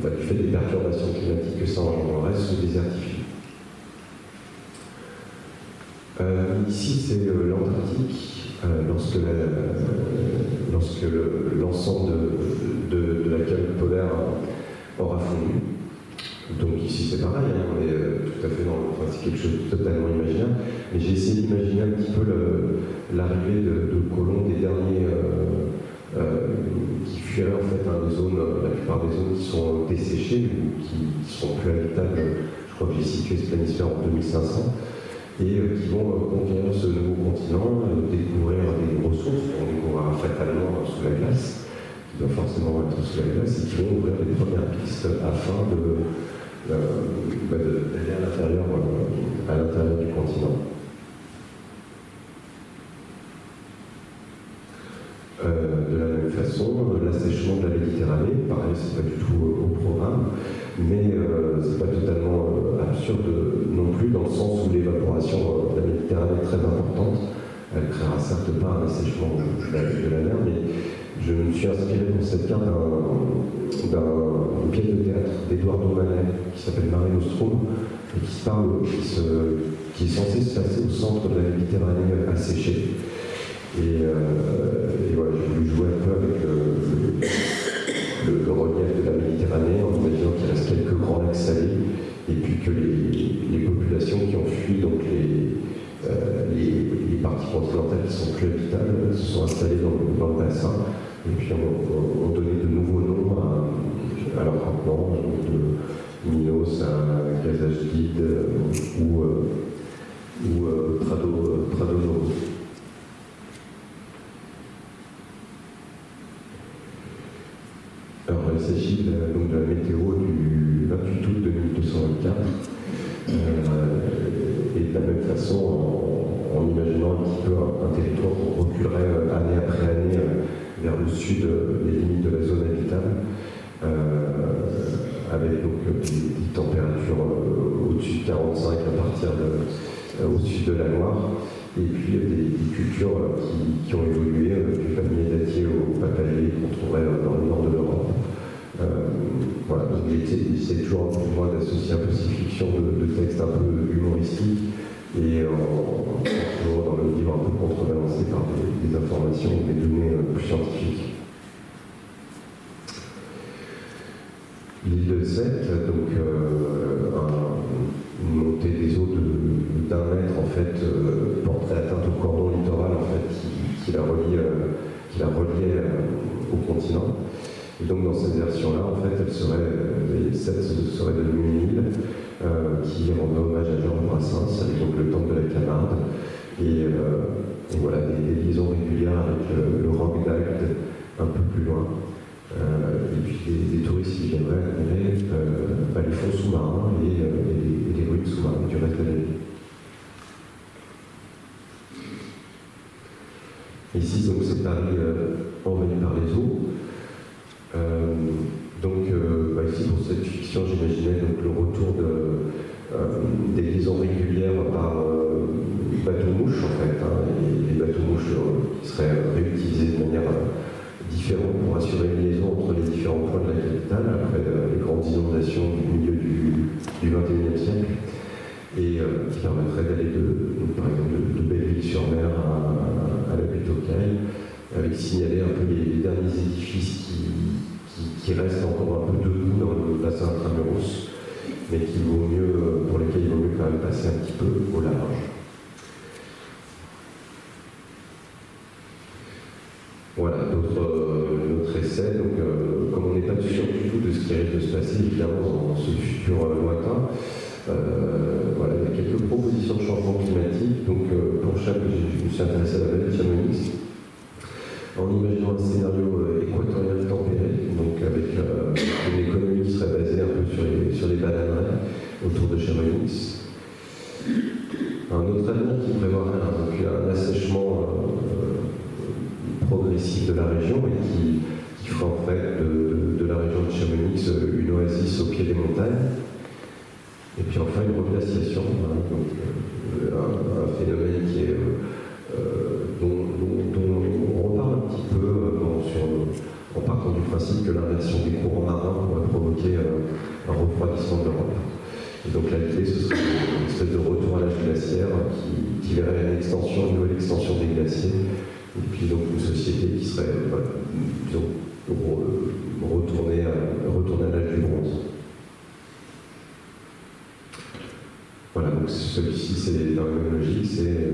du fait des perturbations climatiques que ça engendrerait, se désertifient. Ici, c'est l'Antarctique, lorsque l'ensemble de la calotte polaire aura fondu. Donc ici, c'est pareil, on est tout à fait c'est quelque chose de totalement imaginaire. Mais j'ai essayé d'imaginer un petit peu l'arrivée de colons, des derniers qui fuiraient en fait des zones, la plupart des zones qui sont desséchées ou qui sont plus habitables. Je crois que j'ai situé ce planisphère en 2500. Et qui vont conquérir ce nouveau continent, découvrir des ressources qu'on découvrira fatalement sous la glace, qui doit forcément être sous la glace, et qui vont ouvrir les premières pistes afin d'aller à l'intérieur du continent. façon. L'assèchement de la Méditerranée, pareil, c'est pas du tout au programme, mais c'est pas totalement absurde non plus, dans le sens où l'évaporation de la Méditerranée est très importante. Elle ne créera certes pas un assèchement de la mer, mais je me suis inspiré pour cette carte d'une pièce de théâtre d'Eduardo Manet qui s'appelle Mare Nostrum et qui est censé se passer au centre de la Méditerranée asséchée. Et voilà, j'ai voulu jouer un peu avec le relief de la Méditerranée en imaginant qu'il reste quelques grands lacs salés et puis que les populations qui ont fui donc les parties continentales qui sont plus habitables se sont installées dans le bassin et puis ont donné de nouveaux noms à leur campement, de Minos à Gazajdid ou Prado Novo. Alors il s'agit de la météo du 28 août 2224 et de la même façon en imaginant un petit peu un territoire qu'on reculerait année après année vers le sud des limites de la zone habitable avec donc des températures au-dessus de 45 à partir au sud de la Loire et puis des cultures qui ont évolué du palmier dattier au papalier qu'on trouverait dans le nord de l'Europe. Voilà, donc j'essaie toujours pour moi d'associer un peu ces fictions de textes un peu humoristiques et toujours dans le livre un peu contrebalancé par des informations ou des données plus scientifiques. L'île de Sète, donc une montée des eaux d'un mètre en fait porterait atteinte au cordon littoral en fait qui la reliait au continent. Et donc dans cette version-là, en fait, Sète serait devenue une île qui rendrait hommage à Georges Brassens avec donc le temple de la Camarde et voilà des liaisons régulières avec le roc d'Agde un peu plus loin. Et puis des touristes qui viendraient admirer les fonds sous-marins et les ruines sous-marines du reste de la ville. Ici, donc, c'est Paris envahi par les eaux. Ici, pour cette fiction, j'imaginais donc le retour des liaisons régulières par bateau-mouche, en fait, et les bateaux-mouches qui seraient réutilisés de manière différente pour assurer une liaison entre les différents points de la capitale après les grandes inondations du milieu du XXIe siècle, et qui permettrait d'aller par exemple de Belleville-sur-Mer à la butte aux Cailles, avec signaler un peu les derniers édifices qui restent encore un peu debout dans le bassin intramuros, mais pour lesquels il vaut mieux quand même passer un petit peu au large. Voilà, notre essai, donc comme on n'est pas sûr du tout de ce qui risque de se passer, évidemment, dans ce futur lointain, voilà, il y a quelques propositions de changement climatique. Donc pour chaque, je me suis intéressé à la vallée de Chamonix, en imaginant un scénario équatorial tempéré, donc avec une économie qui serait basée un peu sur les bananeraies autour de Chamonix. Un autre avenir qui prévoirait un assèchement progressif de la région et qui ferait en fait de la région de Chamonix une oasis au pied des montagnes. Et puis enfin une reglaciation, donc un phénomène qui est dont on reparle un petit peu en partant du principe que l'inversion des courants marins pourrait provoquer un refroidissement de l'Europe. Et donc la clé, ce serait une espèce de retour à l'âge glaciaire qui verrait une nouvelle extension des glaciers, et puis donc une société qui serait, disons, retourner à l'âge du bronze. Voilà, donc celui-ci, c'est dans la même logique, c'est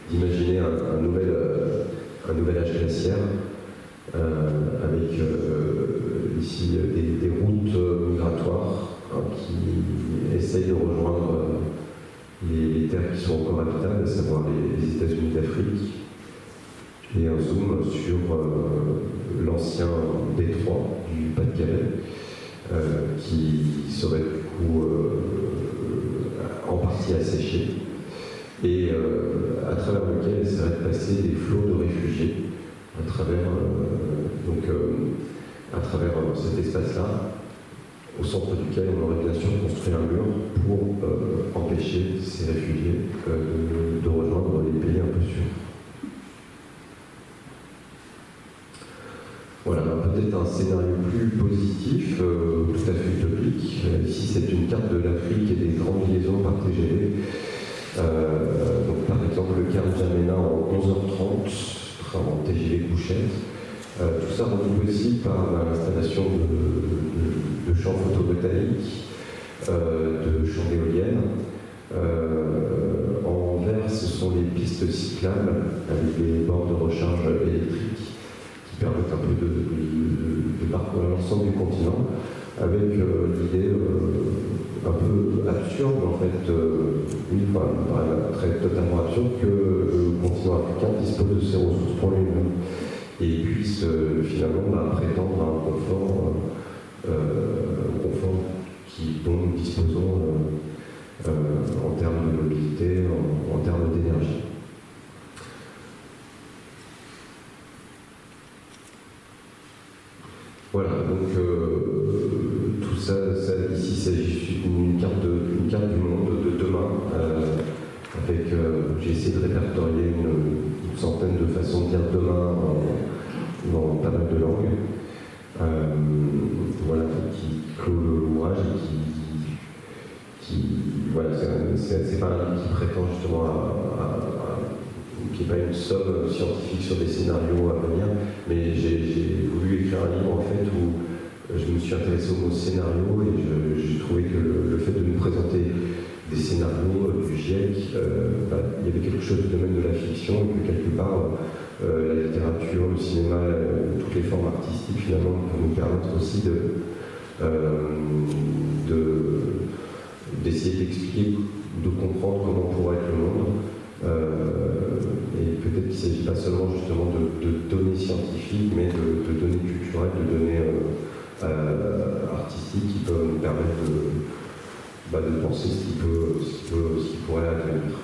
d'imaginer un nouvel âge glaciaire avec ici des routes migratoires qui essayent de rejoindre les terres qui sont encore habitables, à savoir les États-Unis d'Afrique, et un zoom sur l'ancien détroit du Pas-de-Calais qui serait du coup en partie asséché et à travers lequel essaieraient de passer des flots de réfugiés à travers Donc, à travers cet espace-là, au centre duquel on aurait bien sûr construit un mur pour empêcher ces réfugiés de rejoindre les pays un peu sûrs. Voilà, peut-être un scénario plus positif, tout à fait utopique. Ici, c'est une carte de l'Afrique et des grandes liaisons par TGV. Donc, par exemple, le Cap N'Djamena en 11h30, en TGV couchette. Tout ça rendu possible par l'installation de champs photovoltaïques, de champs d'éoliennes. En vert, ce sont les pistes cyclables avec des bornes de recharge électriques qui permettent un peu de parcourir l'ensemble du continent, avec l'idée un peu absurde, en fait, très totalement absurde, que le continent africain dispose de ses ressources pour lui-même et puisse finalement prétendre à un confort, dont nous disposons en termes de mobilité, en termes d'énergie. Voilà, donc tout ça ici, c'est juste une carte du monde de demain, avec, j'ai essayé de répertorier une centaine de façons de dire demain dans pas mal de langues, voilà, qui clôt l'ouvrage et voilà, c'est pas un livre qui prétend justement qui n'est pas une somme scientifique sur des scénarios à venir, mais j'ai voulu écrire un livre en fait où je me suis intéressé au mot scénario et j'ai trouvé que le fait de nous présenter des scénarios du GIEC, il y avait quelque chose du domaine de la fiction et que quelque part la littérature, le cinéma, toutes les formes artistiques finalement peuvent nous permettre aussi d'essayer d'expliquer, de comprendre comment pourrait être le monde. Et peut-être qu'il ne s'agit pas seulement justement de données scientifiques, mais de données culturelles, de données artistiques qui peuvent nous permettre de penser ce qui pourrait advenir.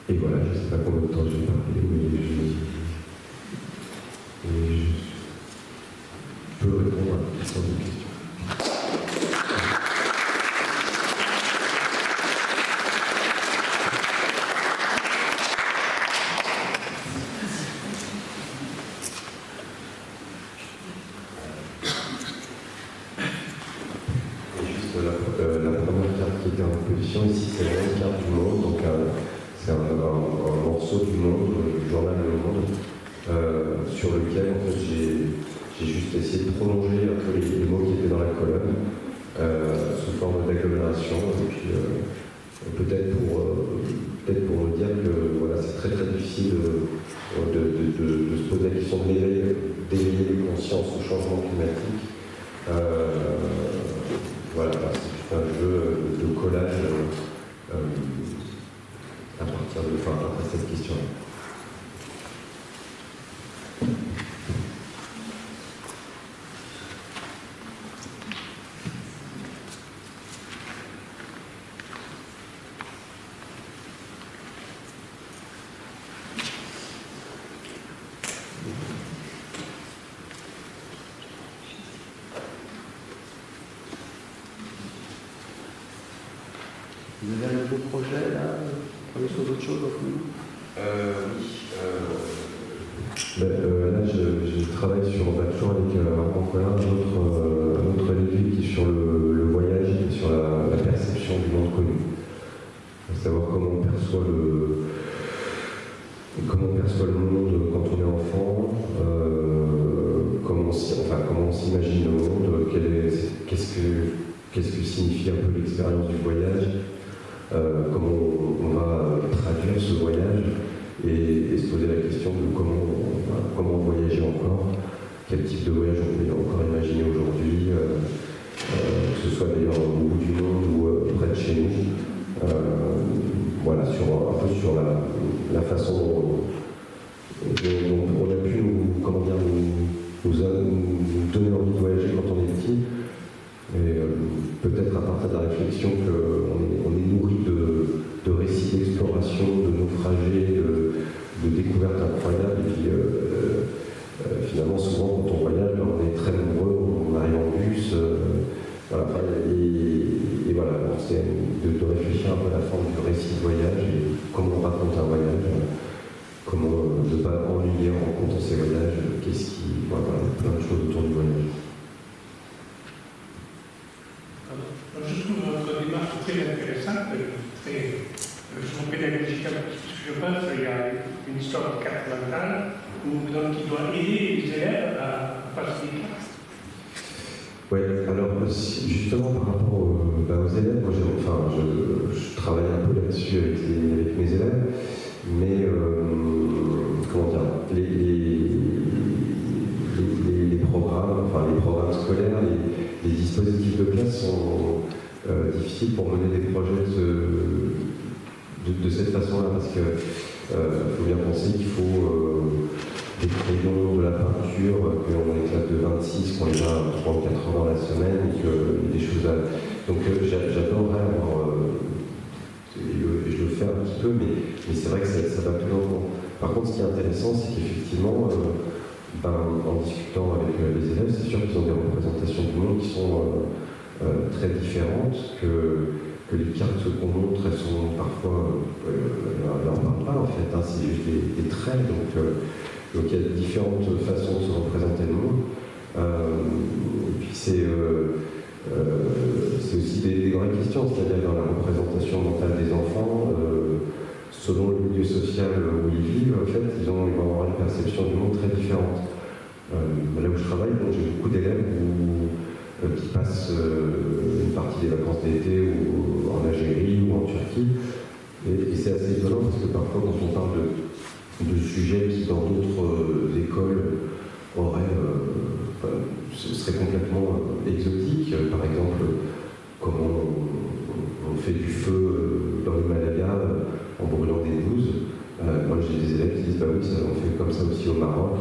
Et voilà, je ne sais pas combien de temps j'ai parlé, mais je peux répondre à toutes sortes de questions. Ici, c'est vraiment une carte du monde, donc c'est un morceau du monde, du journal Le Monde, sur lequel en fait, j'ai juste essayé de prolonger un peu les mots qui étaient dans la colonne, sous forme d'agglomération, et puis peut-être pour me dire que voilà, c'est très très difficile de se poser la question d'éveiller les consciences au changement climatique. Voilà, c'est un jeu de collage à partir après cette question-là.
Vous avez un nouveau projet là, travailler sur d'autres choses en ce moment?
Là, je travaille toujours avec un autre livre qui est sur le voyage et sur la perception du monde connu. Savoir comment on perçoit le monde quand on est enfant, comment on s'imagine le monde, qu'est-ce que signifie un peu l'expérience du voyage, comment on va traduire ce voyage et se poser la question de comment voyager encore, quel type de voyage on peut encore imaginer aujourd'hui, que ce soit d'ailleurs au bout du monde ou près de chez nous. Voilà, un peu sur la façon dont on a pu nous donner envie de voyager quand on est petit. Et peut-être à partir de la réflexion qu'on est nourri de récits d'exploration, de naufragés, découvertes incroyables. Et puis finalement, souvent, quand on voyage, on est très nombreux, on arrive en bus. Voilà, et voilà, bon, c'est de réfléchir un peu à la forme du récit de voyage et comment on raconte un voyage, comment ne pas ennuyer en racontant ces voyages, voilà, plein de choses autour du voyage.
Je trouve votre démarche très intéressante, très pédagogique, parce que je pense qu'il y a une histoire de carte mentale qui doit aider les élèves à passer les classes.
Oui, alors justement par rapport aux élèves, moi je travaille un peu là-dessus avec mes élèves, mais comment dire, les programmes scolaires, les dispositifs de classe sont difficiles pour mener des projets de cette façon-là, parce que faut bien penser qu'il faut des crayons, de la peinture, qu'on a une classe de 26, qu'on les a 3 ou 4 heures dans la semaine, et qu'il y a des choses à... Donc j'adorerais avoir... et je le fais un petit peu, mais c'est vrai que ça va plus longtemps. Par contre, ce qui est intéressant, c'est qu'effectivement, en discutant avec les élèves, c'est sûr qu'ils ont des représentations du monde qui sont très différentes, que les cartes qu'on montre, elles sont parfois... elles n'en parlent pas, en fait, hein, c'est juste des traits, donc il y a différentes façons de se représenter le monde. Et puis c'est aussi des vraies questions, c'est-à-dire dans la représentation mentale des enfants, selon le milieu social où ils vivent, en fait, ils vont avoir une perception du monde très différente. Là où je travaille, j'ai beaucoup d'élèves qui passent une partie des vacances d'été ou en Algérie ou en Turquie, et c'est assez étonnant parce que parfois quand on parle de sujets qui dans d'autres écoles seraient complètement exotiques. Par exemple, comment on fait du feu dans l'Himalaya en brûlant des blouses. Moi j'ai des élèves qui disent bah oui, on fait comme ça aussi au Maroc.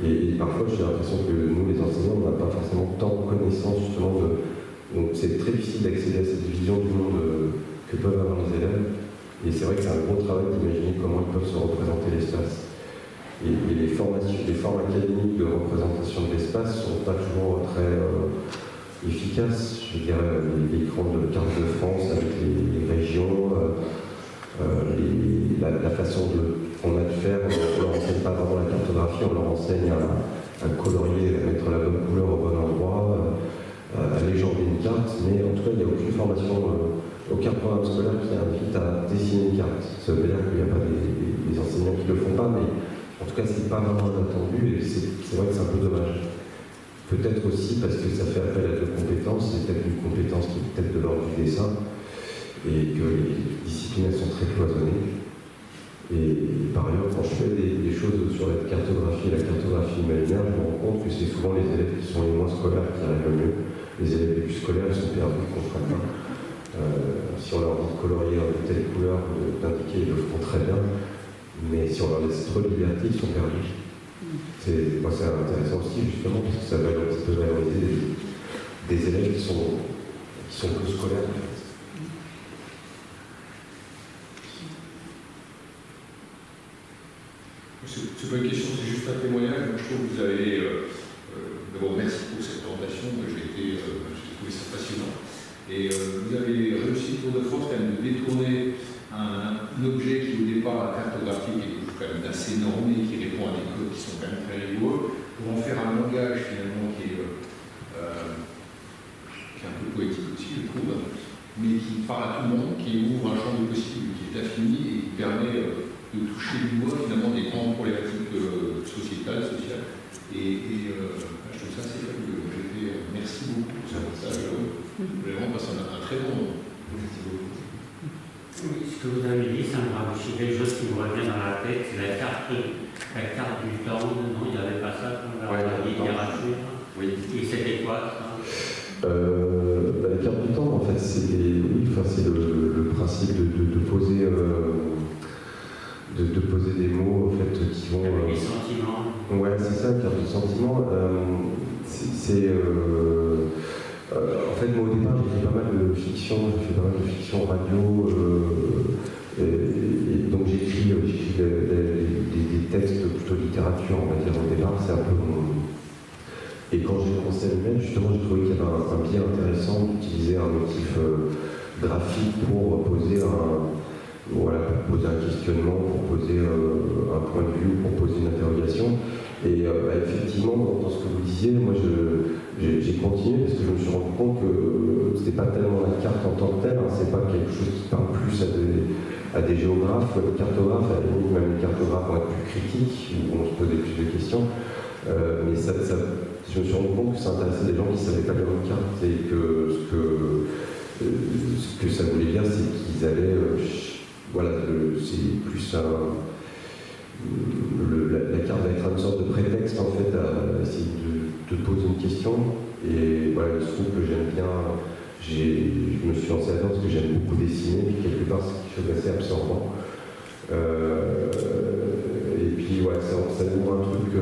Et parfois j'ai l'impression que nous les enseignants on n'a pas forcément tant de connaissances justement donc c'est très difficile d'accéder à cette vision du monde que peuvent avoir les élèves. Et c'est vrai que c'est un gros travail d'imaginer comment ils peuvent se représenter l'espace. Et les formes académiques de représentation de l'espace ne sont pas toujours très efficaces. Je dirais les grandes cartes de France avec les régions, la façon qu'on a de faire, on ne leur enseigne pas vraiment la cartographie, on leur enseigne à colorier, à mettre la bonne couleur au bon endroit, à légender une carte, mais en tout cas il n'y a aucune formation. Aucun programme scolaire qui invite à dessiner une carte. Ça veut dire qu'il n'y a pas des enseignants qui ne le font pas, mais en tout cas, c'est pas vraiment attendu et c'est vrai que c'est un peu dommage. Peut-être aussi parce que ça fait appel à deux compétences, c'est peut-être une compétence qui est peut-être de l'ordre du dessin et que les disciplines elles sont très cloisonnées. Et par ailleurs, quand je fais des choses sur la cartographie imaginaire, je me rends compte que c'est souvent les élèves qui sont les moins scolaires qui arrivent le mieux. Les élèves les plus scolaires ils sont perdus, qu'on ne fera pas. Si on leur dit de colorier de telle couleur, d'indiquer, ils le feront très bien. Mais si on leur laisse trop de liberté, ils sont perdus. Moi, c'est intéressant aussi, justement, parce que ça va un petit peu valoriser des élèves qui sont peu scolaires, en fait.
C'est pas une question, c'est juste un témoignage. Moi, je trouve que vous avez. D'abord, merci pour cette présentation. J'ai trouvé ça passionnant. Et vous avez réussi, Tour de France, quand même, de détourner un objet qui, au départ, la cartographie, est quand même assez normé, qui répond à des codes qui sont quand même très rigoureux, pour en faire un langage, finalement, qui est un peu poétique aussi, je trouve, mais qui parle à tout le monde, qui ouvre un champ de possibles, qui est infini et qui permet de toucher du doigt, finalement, des grandes problématiques sociétales, sociales. Et je trouve ça assez fabuleux. Merci beaucoup pour ce passage. Vraiment, ça m'a un très bon moment. Merci beaucoup.
Oui, ce que vous avez dit, ça me rafraîchit quelque chose qui me revient dans la tête, c'est la carte du temps. Non, il n'y avait pas ça dans la littérature.
Oui.
Et c'était quoi ça?
La carte du temps, en fait, c'est le principe de poser. De poser des mots en fait, qui vont...
Les sentiments.
Ouais, c'est ça, carte de sentiments. En fait, moi au départ, j'ai fait pas mal de fiction radio, et donc j'écris littérature, on va dire au départ, c'est un peu mon... Et quand j'ai commencé à le mettre, justement, j'ai trouvé qu'il y avait un biais intéressant d'utiliser un motif graphique pour poser pour poser un questionnement, pour poser un point de vue, pour poser une interrogation. Et effectivement, dans ce que vous disiez, moi j'ai continué parce que je me suis rendu compte que c'était pas tellement la carte en tant que telle, hein, c'est pas quelque chose qui parle plus à des géographes, des cartographes, à la limite même les cartographes vont être plus critiques, où on se posait plus de questions. Mais je me suis rendu compte que ça intéressait des gens qui ne savaient pas lire une carte et que ce que ça voulait dire, c'est qu'ils allaient. C'est plus la carte va être une sorte de prétexte en fait à essayer de poser une question. Et voilà, il se trouve que j'aime bien. Je me suis lancé là-dedans parce que j'aime beaucoup dessiner, puis quelque part c'est quelque chose d'assez absorbant. Et puis ouais, ça ouvre un truc.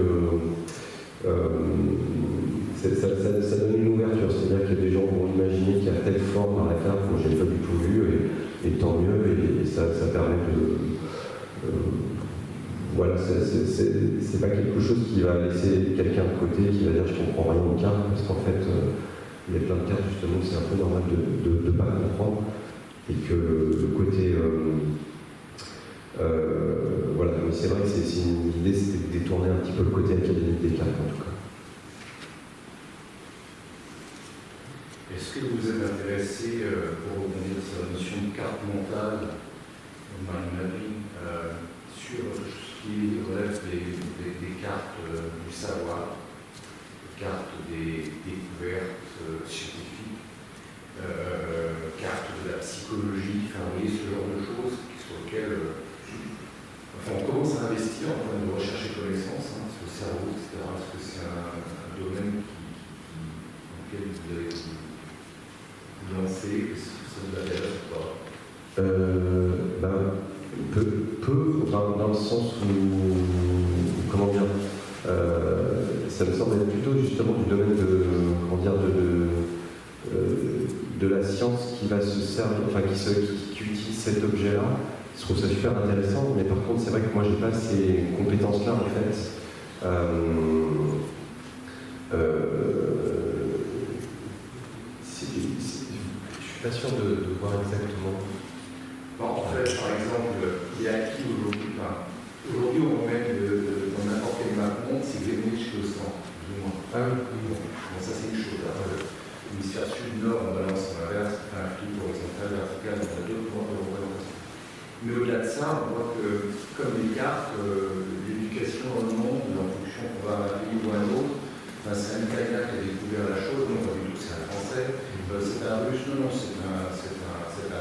Ça donne une ouverture, c'est-à-dire que des gens vont imaginer qu'il y a telle forme dans la carte, moi j'ai pas du tout vu, et tant mieux, et ça permet de... voilà, c'est pas quelque chose qui va laisser quelqu'un de côté, qui va dire je comprends rien aux cartes, parce qu'en fait, il y a plein de cartes justement, c'est un peu normal de ne pas comprendre, et que le côté... voilà, mais c'est vrai que l'idée c'était de détourner un petit peu le côté académique des cartes en tout cas.
Est-ce que vous êtes intéressé, pour revenir sur la notion de carte mentale, Marie, sur ce qui relève des cartes du savoir, des cartes des découvertes scientifiques, cartes de la psychologie, enfin, vous voyez, ce genre de choses sur lesquelles on commence à investir en termes de recherche et connaissance sur le cerveau, etc. Est-ce que c'est un domaine dans lequel vous allez lancer, est-ce que ça vous intéresse ou pas?
Dans le sens où, comment dire, ça me semble être plutôt justement du domaine de la science qui va se servir, enfin qui utilise cet objet-là. Je trouve ça super intéressant, mais par contre c'est vrai que moi j'ai pas ces compétences-là en fait. Je suis pas sûr de voir exactement.
Bon, en fait, par exemple, il est acquis aujourd'hui. Aujourd'hui, on met dans n'importe quel map-monde, c'est Greenwich le sang, plus ou moins.
Ah oui.
Bon, ça c'est une chose. L'hémisphère sud-nord, on balance en inverse, un flux horizontal, vertical, on a d'autres modes de représentation. Mais au-delà de ça, on voit que, comme les cartes, l'éducation dans le monde, en fonction qu'on va à un pays ou à un autre, c'est un Italien qui a découvert la chose, non pas du tout, c'est un Français, c'est un Russe, non, c'est un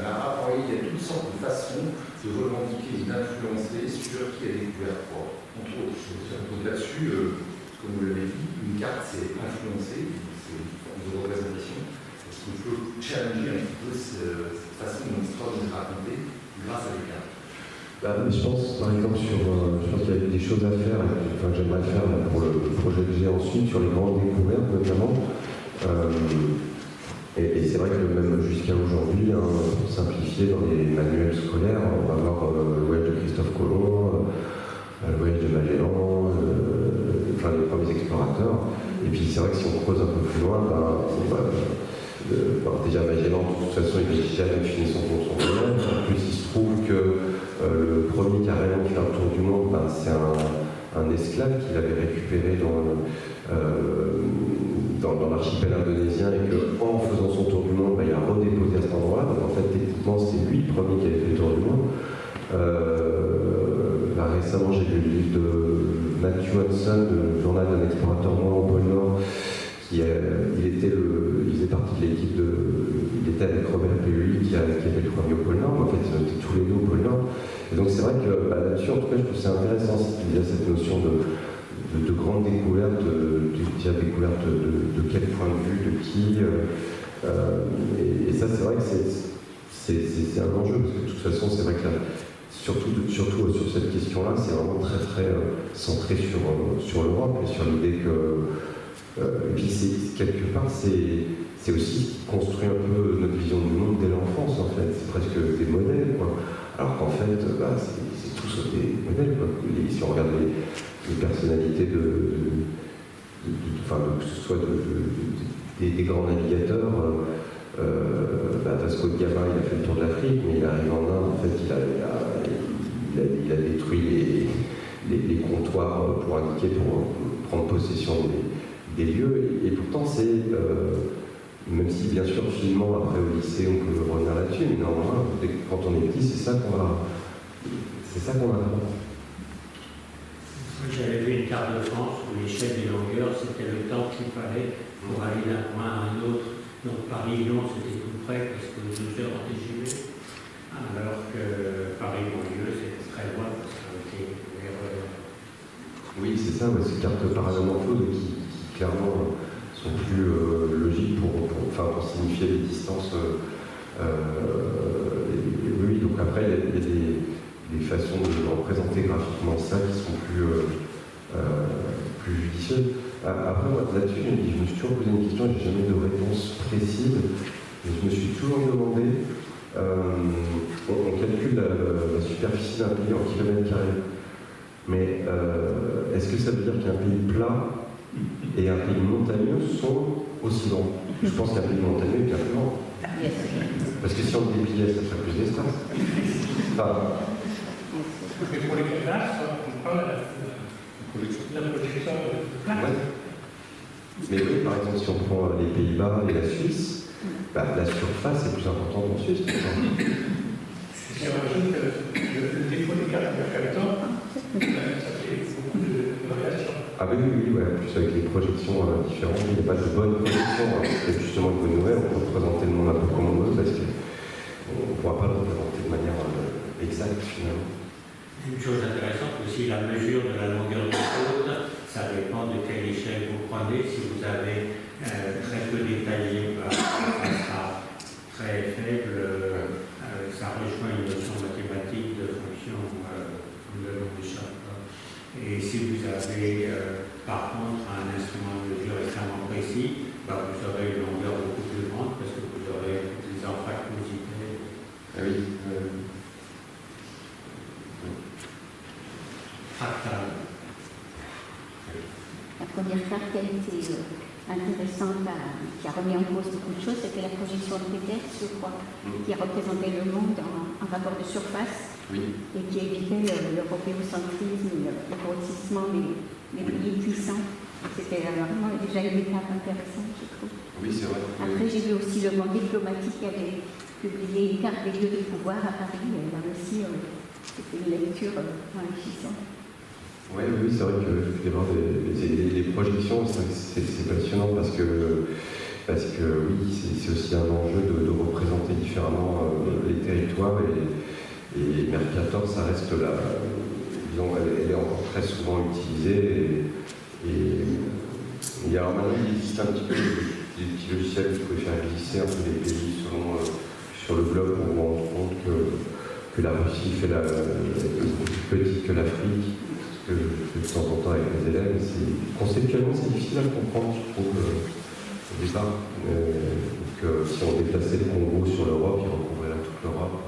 Arabe. Il y a toutes sortes de façons de revendiquer et d'influencer sur qui a découvert quoi. Entre autres, donc là-dessus, comme vous l'avez dit, une carte c'est influencer, c'est une forme de représentation. Est-ce qu'on peut challenger un petit peu cette façon dont l'histoire nous est racontée grâce à des cartes?
Je pense par exemple je pense qu'il y a des choses à faire, que j'aimerais faire pour le projet que j'ai ensuite, sur les grandes découvertes notamment. Et c'est vrai que même jusqu'à aujourd'hui, pour simplifier dans les manuels scolaires, on va voir le voyage de Christophe Colomb, le voyage de Magellan, les premiers explorateurs. Et puis c'est vrai que si on creuse un peu plus loin, déjà Magellan, de toute façon, il n'a jamais fini son voyage. En plus, il se trouve que le premier qui a réellement fait un tour du monde, c'est un esclave qu'il avait récupéré dans l'archipel indonésien et qu'en faisant son tour du monde, il a redéposé à cet endroit-là. Donc en fait, techniquement, c'est lui le premier qui avait fait le tour du monde. Récemment, j'ai lu le livre de Matthew Hudson, le journal d'un explorateur noir au pôle Nord, il faisait partie de l'équipe il était avec Robert Pelluy qui a fait le premier au pôle Nord. En fait, ils étaient tous les deux au pôle Nord. Et donc c'est vrai que là-dessus, en tout cas, je trouve que c'est intéressant qu'il y a cette notion de grande découverte, découverte de quel point de vue, de qui. Et ça, c'est vrai que c'est un enjeu, parce que de toute façon, c'est vrai que surtout sur cette question-là, c'est vraiment très très centré sur l'Europe et sur l'idée que. Et puis quelque part, c'est aussi construire un peu notre vision du monde dès l'enfance, en fait. C'est presque des modèles, quoi. Alors qu'en fait, c'est tous des modèles, quoi. Si on regarde personnalités enfin, que ce soit des grands navigateurs. Vasco de Gama, il a fait le tour de l'Afrique, mais il arrive en Inde, en fait, il a détruit les comptoirs pour indiquer, pour prendre possession des lieux. Et pourtant, c'est, même si bien sûr, finement, après au lycée, on peut revenir là-dessus, mais normalement, quand on est petit, c'est ça qu'on apprend.
J'avais vu une carte de France où l'échelle des longueurs, c'était le temps qu'il fallait pour aller d'un point à un autre. Donc Paris-Lyon, c'était tout près, parce que 2 heures en TGV, alors que Paris-Banlieue, c'était très loin, parce qu'avec les RER.
Oui, c'est ça, ouais, ces cartes paramémorphoses qui clairement sont plus logiques pour signifier les distances. Oui, donc après, il y a des façons de représenter graphiquement ça qui sont plus judicieuses. Après, là-dessus, je me suis toujours posé une question, j'ai jamais de réponse précise, mais je me suis toujours demandé, on calcule la superficie d'un pays en kilomètres carrés, mais est-ce que ça veut dire qu'un pays plat et un pays montagneux sont aussi grands? Je pense qu'un pays montagneux est bien plus grand. Parce que si on dépliait, ça ferait plus d'espace. Enfin,
mais pour les classes, on prend la projection de place.
Ouais. Mais oui, par exemple, si on prend les Pays-Bas et la Suisse, la surface est plus importante en Suisse.
Si on rajoute le défaut des cartes de Capton, ça fait beaucoup de variations.
Ah oui, ouais, en plus avec les projections différentes, il n'y a pas de bonne projection. C'est justement une bonne nouvelle, on peut représenter le monde un peu comme on veut, parce qu'on ne pourra pas le représenter de manière exacte finalement.
Une chose intéressante aussi, la mesure de la longueur de côte, ça dépend de quelle échelle vous prenez. Si vous avez très peu détaillé, ça sera très faible. Ça rejoint une notion mathématique de fonction comme le long du champ. Et si vous avez par contre un instrument de mesure extrêmement précis, vous aurez une longueur beaucoup plus grande parce que vous aurez des anfractuosités.
Ah oui.
La première carte qui a été intéressante, qui a remis en cause beaucoup de choses, c'était la projection de Peters, je crois, qui représentait le monde en rapport de surface et qui évitait l'européocentrisme, le grossissement des pays puissants. C'était vraiment déjà une étape intéressante, je trouve.
Oui, c'est vrai.
Après, j'ai vu aussi le Monde diplomatique qui avait publié une carte des lieux de pouvoir à Paris. Là aussi, c'était une lecture enrichissante.
Oui, c'est vrai que les projections, c'est passionnant parce que oui, c'est aussi un enjeu de représenter différemment les territoires et Mercator, ça reste là, disons, elle est encore très souvent utilisée et il y a maintenant, il existe un petit peu des petits logiciels qui peuvent faire glisser un peu les pays sur le globe pour vous rendre compte que la Russie est plus petite que l'Afrique. Que je fais de temps en temps avec mes élèves, conceptuellement c'est difficile à comprendre, je trouve, au départ. Si on déplaçait le Congo sur l'Europe, il recouvrait là toute l'Europe.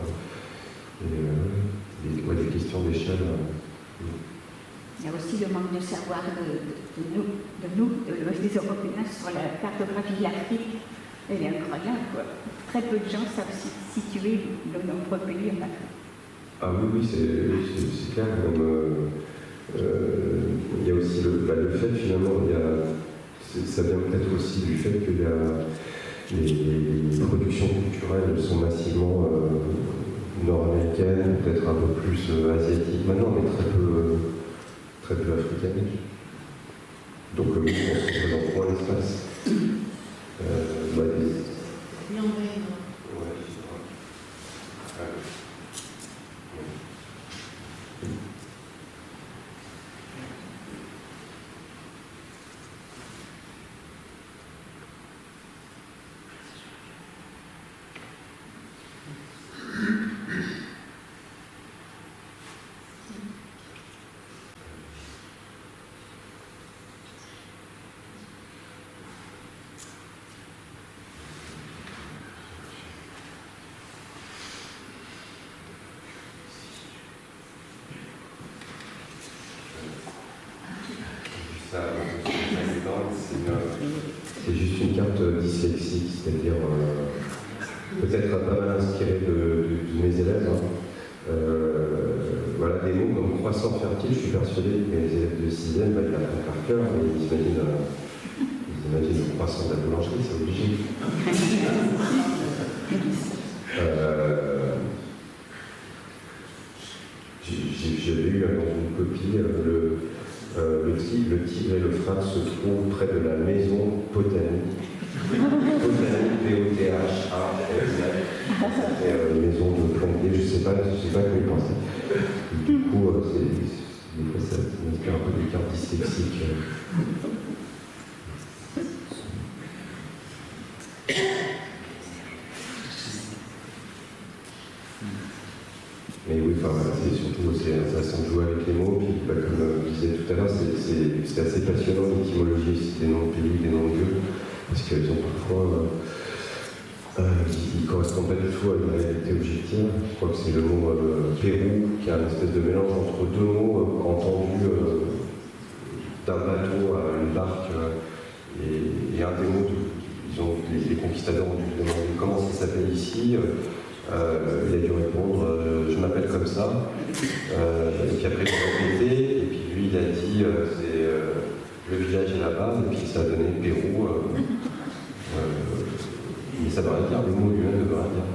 Des questions d'échelle.
Il y a aussi le manque de savoir de nous, des Européens, sur la cartographie de l'Afrique. Elle est incroyable, quoi. Très peu de gens savent situer de nombreux pays en Afrique.
Ah oui, c'est clair. Il y a aussi le fait finalement, ça vient peut-être aussi du fait que les productions culturelles sont massivement nord-américaines, peut-être un peu plus asiatiques maintenant, mais très peu africaines. Donc oui, on se représente moins l'espace. dyslexique, c'est-à-dire peut-être pas mal inspiré de mes élèves. Hein. Voilà, des mots comme croissant fertile, je suis persuadé que mes élèves de 6e, ils l'apprennent par cœur, mais ils imaginent le croissant de la boulangerie, c'est obligé. J'avais eu dans une copie le tigre et le frère se trouvent près de la maison botanique. Botanique, B-O-T-H-A, maison de plombier, je sais pas quoi y penser. Du coup, des fois ça m'inspire un peu des cartes dyslexiques. Mais oui, enfin, c'est surtout intéressant de jouer avec les mots, puis comme je disais tout à l'heure, c'est assez passionnant l'étymologie des noms de pays, des noms de lieux, parce qu'ils ont parfois, ils ne correspondent pas du tout à une réalité objective. Je crois que c'est le mot Pérou, qui a une espèce de mélange entre deux mots entendus d'un bateau à une barque, et un des mots, les conquistadors ont dû demander comment ça s'appelle ici. Il a dû répondre je m'appelle comme ça, et puis après il a répété, et puis lui il a dit c'est le village est là-bas, et puis ça a donné Pérou, mais ça ne veut rien dire, le mot lui-même ne veut rien dire.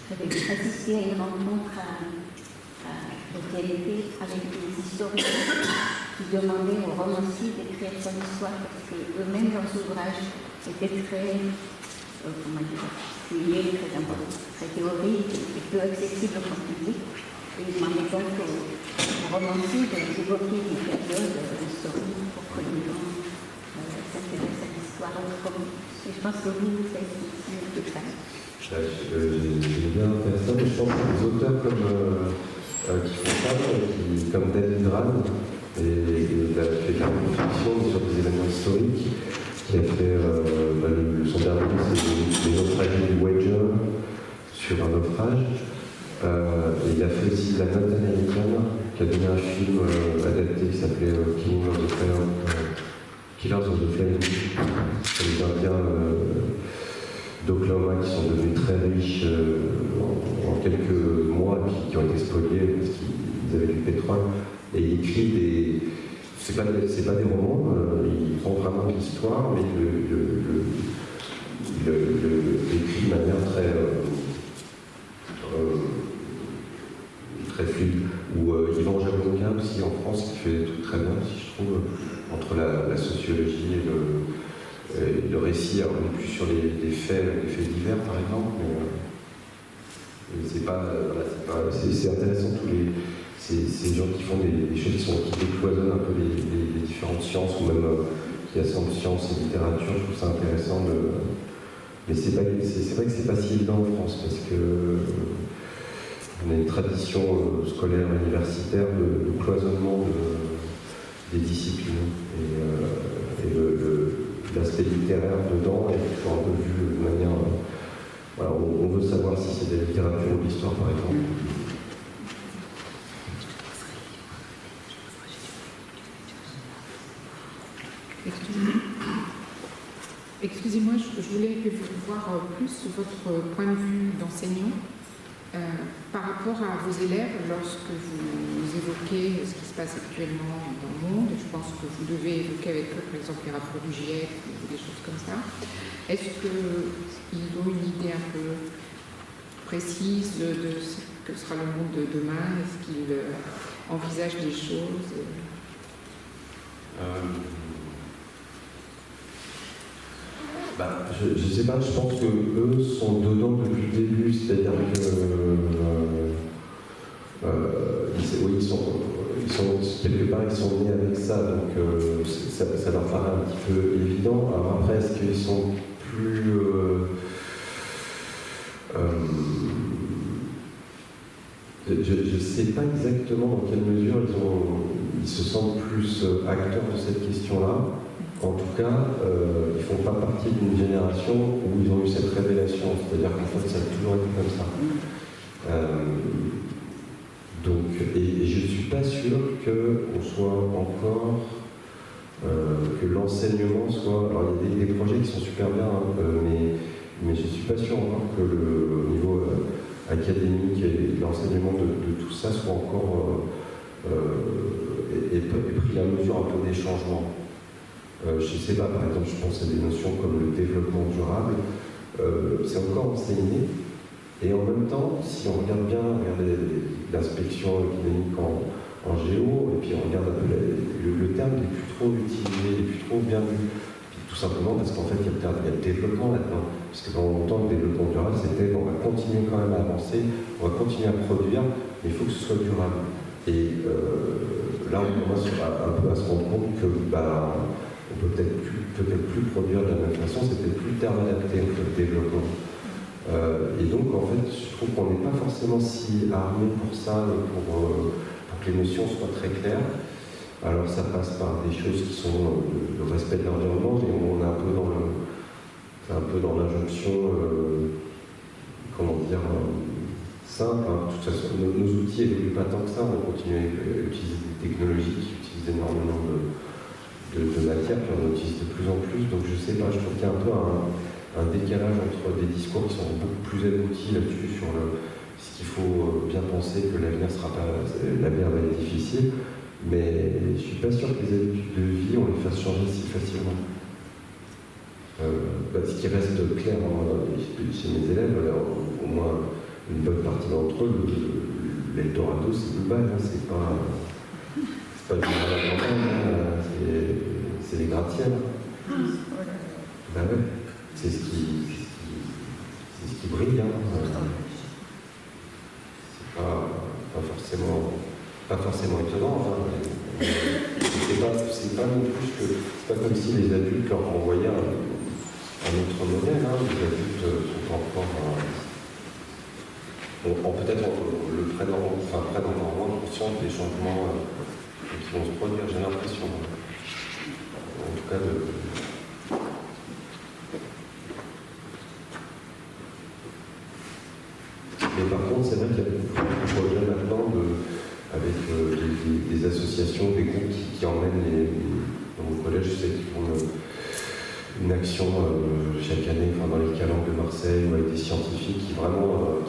J'avais assisté à une rencontre au TNT avec des historiens qui demandaient aux romanciers d'écrire son histoire parce que eux-mêmes leurs ouvrages étaient très, fouillés, très théoriques et peu accessibles au grand public. Et ils demandaient donc aux romanciers d'évoquer des périodes historiques pour que les gens s'intéressent à l'histoire autrement. Et je pense que vous faites aussi de ça.
J'ai bien fait ça, mais je pense que des auteurs qui font ça, comme David Rand, et il a fait de la fiction sur des événements historiques, qui a fait son dernier livre, c'est Les naufragés du Voyager, sur un naufrage. Et il a fait aussi La Note américaine, qui a donné un film adapté qui s'appelait Killers of the Flame. C'est les Indiens d'Oklahoma qui sont devenus très riches en quelques mois et puis qui ont été spoliés parce qu'ils avaient du pétrole. Et il écrit des. C'est pas des romans, ils font vraiment de l'histoire, mais il écrit de manière très fluide. Ou Yvan Jablonka aussi en France qui fait des trucs très bien, si je trouve, entre la sociologie et le récit. Alors on n'est plus sur les faits divers par exemple, mais c'est intéressant ces gens qui font des choses qui décloisonnent un peu les différentes sciences, ou même qui assemblent sciences et littérature. Je trouve ça intéressant. Mais c'est vrai que c'est pas si évident en France, parce que on a une tradition scolaire universitaire de cloisonnement des disciplines. Et l'aspect littéraire dedans est toujours un peu vu de manière. Voilà, on veut savoir si c'est de la littérature ou de l'histoire, par exemple.
Excusez-moi, je voulais voir plus votre point de vue d'enseignant par rapport à vos élèves lorsque vous évoquez ce qui se passe actuellement dans le monde. Je pense que vous devez évoquer avec eux, par exemple, les rapports du GIEC ou des choses comme ça. Est-ce qu'ils ont une idée un peu précise de ce que sera le monde de demain? Est-ce qu'ils envisagent des choses?
Je ne sais pas, je pense qu'eux sont dedans depuis le début, c'est-à-dire que ils sont quelque part, ils sont nés avec ça, donc ça leur paraît un petit peu évident. Alors après, est-ce qu'ils sont plus je ne sais pas exactement dans quelle mesure ils se sentent plus acteurs de cette question-là. En tout cas, ils ne font pas partie d'une génération où ils ont eu cette révélation. C'est-à-dire qu'en fait, ça a toujours été comme ça. Et pas sûr qu'on soit encore, que l'enseignement soit... Alors il y a des projets qui sont super bien, hein, mais je ne suis pas sûr encore que au niveau académique et l'enseignement de tout ça soit encore ait pris la mesure un peu des changements. Je ne sais pas, par exemple, je pense à des notions comme le développement durable, c'est encore enseigné. Et en même temps, si on regarde bien, regardez l'inspection académique en géo, et puis on regarde un peu le terme n'est plus trop utilisé, n'est plus trop bien vu. Puis tout simplement parce qu'en fait, il y a le développement là-dedans. Parce que pendant longtemps, le développement durable, c'était on va continuer quand même à avancer, on va continuer à produire, mais il faut que ce soit durable. Et là, on commence un peu à se rendre compte que on peut peut-être plus produire de la même façon, c'est peut-être plus terme adapté au développement. Et donc, en fait, je trouve qu'on n'est pas forcément si armé pour ça, pour que les notions soient très claires. Alors, ça passe par des choses qui sont le respect de l'environnement, mais on est un peu dans l'injonction, comment dire, simple. Hein. De toute façon, nos outils n'évoluent pas tant que ça, on continue à utiliser des technologies qui utilisent énormément de matière, puis on en utilise de plus en plus. Donc, je sais pas, je trouve qu'il y a un peu un décalage entre des discours qui sont beaucoup plus aboutis là-dessus sur ce qu'il faut bien penser que l'avenir va être difficile, mais je ne suis pas sûr que les habitudes de vie, on les fasse changer si facilement. Ce qui reste clair chez mes élèves, au moins une bonne partie d'entre eux, l'Eldorado, c'est global, hein, c'est pas du mal, c'est les gratte-ciels. Ben ouais. C'est ce qui brille, hein. C'est pas forcément étonnant. Hein. C'est pas non plus que c'est pas comme si les adultes leur renvoyaient un autre modèle. Hein. Les adultes sont encore peut-être prennent encore moins conscience des changements qui vont se produire. J'ai l'impression, en tout cas Mais par contre, c'est vrai qu'il y a beaucoup de projets maintenant avec des associations, des groupes qui emmènent dans mon collège, je sais qu'ils font une action chaque année dans les calanques de Marseille ou avec des scientifiques qui vraiment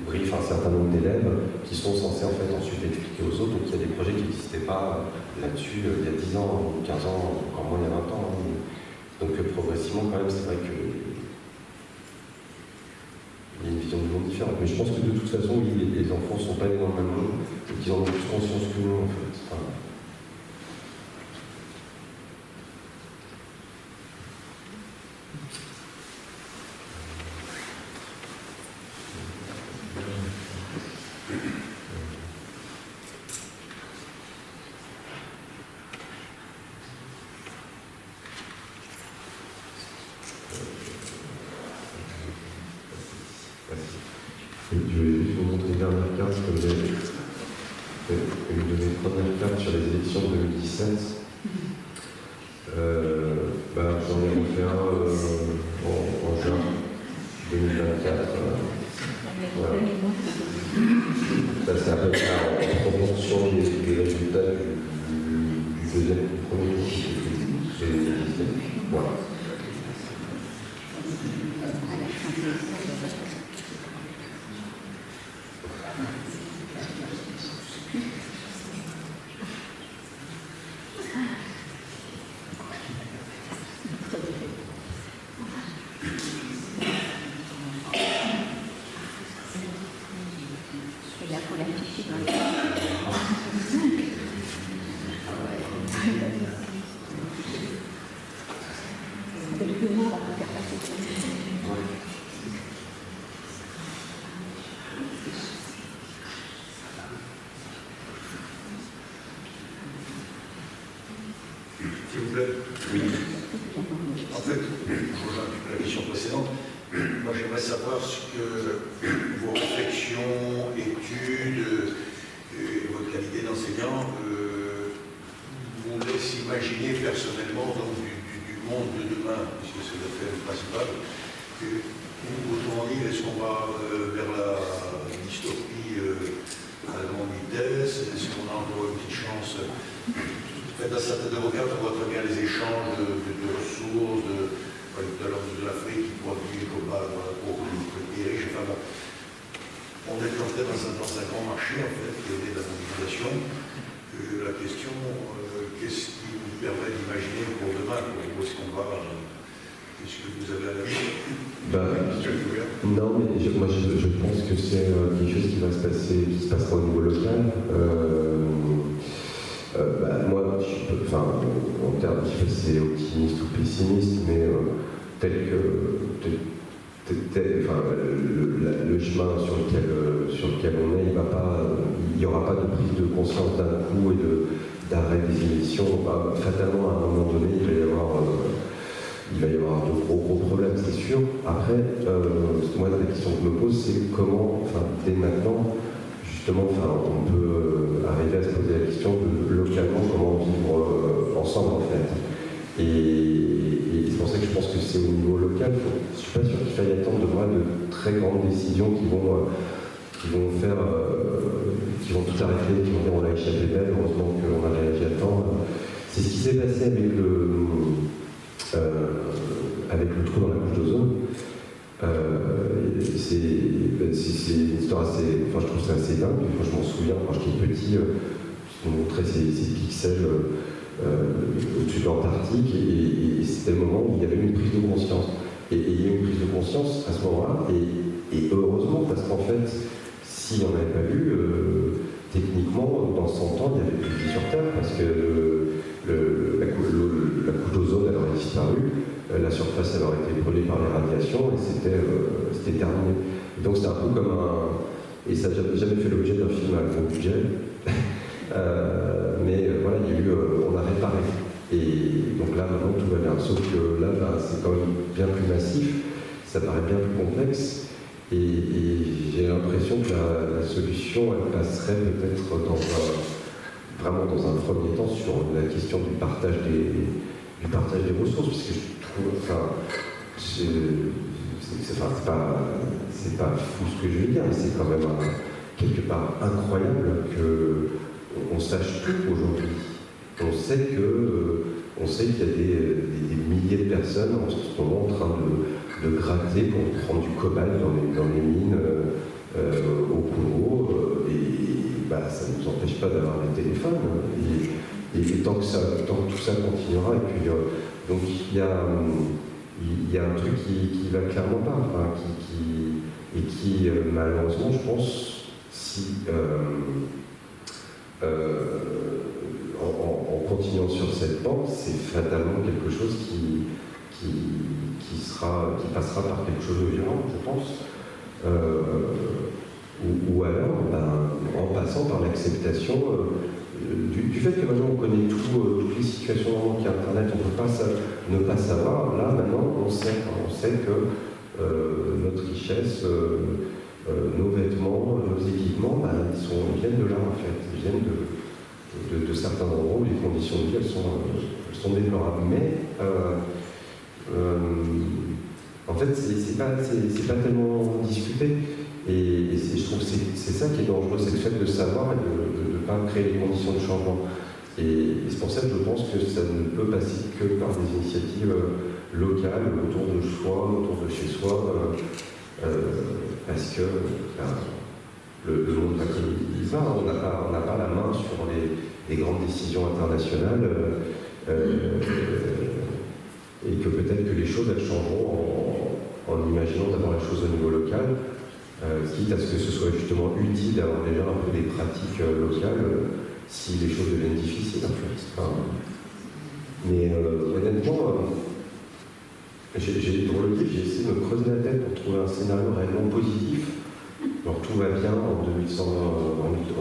briefent un certain nombre d'élèves qui sont censés en fait ensuite expliquer aux autres. Donc il y a des projets qui n'existaient pas là-dessus il y a 10 ans, 15 ans, encore moins il y a 20 ans. Hein. Donc progressivement quand même, c'est vrai que il y a une vision du monde différente. Mais je pense que de toute façon, oui, les enfants ne sont pas nés dans le même monde et qu'ils en ont plus conscience que nous, en fait. Enfin, je vais juste vous montrer une dernière carte, comme j'ai fait une de mes premières cartes sur les élections de 2017. J'en ai refait un en juin 2024. Voilà. Ça, c'est à peu près en proportion des résultats du premier tour. Voilà.
S'il vous plaît. Oui. En fait, je rejoins la question précédente. Moi, j'aimerais savoir ce que vos réflexions, études et votre qualité d'enseignant vous laissent imaginer personnellement donc, du monde de demain, puisque c'est le thème principal. Autrement dit, est-ce qu'on va vers la dystopie à la grande vitesse? Est-ce qu'on a encore une petite chance? Faites un certain avocat, on voit très bien les échanges de ressources, tout à l'heure de l'Afrique qui pourra appuyer pour les riches. Enfin, bon, on est entré dans un grand marché, en fait, qui est la mondialisation. La question, qu'est-ce qui nous permet d'imaginer pour demain, où est-ce qu'on va? Qu'est-ce que vous avez à la vie?
Non, mais moi je pense que c'est quelque chose qui va se passer, qui se passera au niveau local. Moi, en termes, je sais pas si c'est optimiste ou pessimiste, mais tel que le chemin sur lequel on est, il n'y aura pas de prise de conscience d'un coup et d'arrêt des émissions. Fatalement, à un moment donné, il va y avoir de gros problèmes, c'est sûr. Après, moi, la question que je me pose, c'est comment, dès maintenant, justement, on peut arriver à se poser la question de localement comment vivre ensemble, en fait. Et c'est pour ça que je pense que c'est au niveau local. Je ne suis pas sûr qu'il faille attendre de très grandes décisions qui vont tout arrêter, qui vont dire on a échappé belle, heureusement qu'on a réagi à temps. C'est ce qui s'est passé avec le trou dans la couche d'ozone. C'est une histoire assez. Je trouve ça assez dingue. Je m'en souviens quand j'étais petit, on montrait ces pixels au-dessus de l'Antarctique, et c'était le moment où il y avait une prise de conscience. Et il y a eu une prise de conscience à ce moment-là, et heureusement, parce qu'en fait, si on n'avait pas vu, techniquement, dans 100 ans, il n'y avait plus de vie sur Terre, parce que la couche d'ozone elle aurait disparu, la surface elle aurait été brûlée par les radiations, et c'était terminé. Et donc c'est un peu comme et ça n'a jamais fait l'objet d'un film à gros budget, mais voilà, on a réparé. Et donc là, maintenant, tout va bien. Sauf que là, c'est quand même bien plus massif, ça paraît bien plus complexe, et j'ai l'impression que la solution, elle passerait peut-être vraiment dans un premier temps sur la question du partage des ressources, parce que je trouve, c'est pas fou ce que je veux dire, mais c'est quand même quelque part incroyable qu'on sache tout aujourd'hui. On sait qu'il y a des milliers de personnes en ce moment en train de gratter pour prendre du cobalt dans les mines au Congo, et ça ne nous empêche pas d'avoir des téléphones. Et tant que tout ça continuera, et puis donc il y a un truc qui va clairement pas, qui malheureusement, je pense, si en continuant sur cette pente, c'est fatalement quelque chose qui passera par quelque chose de violent, je pense. Ou alors, en passant par l'acceptation du fait que maintenant on connaît toutes les situations dans le monde, Internet, on ne peut pas ne pas savoir. Là, maintenant, on sait que notre richesse, nos vêtements, nos équipements, ils viennent de là, en fait. Ils viennent de certains endroits où les conditions de vie, elles sont déplorables. Mais, en fait, c'est pas tellement discuté. Et je trouve que c'est ça qui est dangereux, c'est le fait de savoir et de ne pas créer les conditions de changement. Et c'est pour ça que je pense que ça ne peut passer que par des initiatives locales, autour de soi, autour de chez soi, parce que le monde va comme il va, on n'a pas la main sur les grandes décisions internationales, et que peut-être que les choses elles changeront en imaginant d'abord les choses au niveau local, quitte à ce que ce soit justement utile d'avoir déjà un peu des pratiques locales si les choses deviennent difficiles, en fait. Mais honnêtement, j'ai essayé de me creuser la tête pour trouver un scénario réellement positif. Alors tout va bien en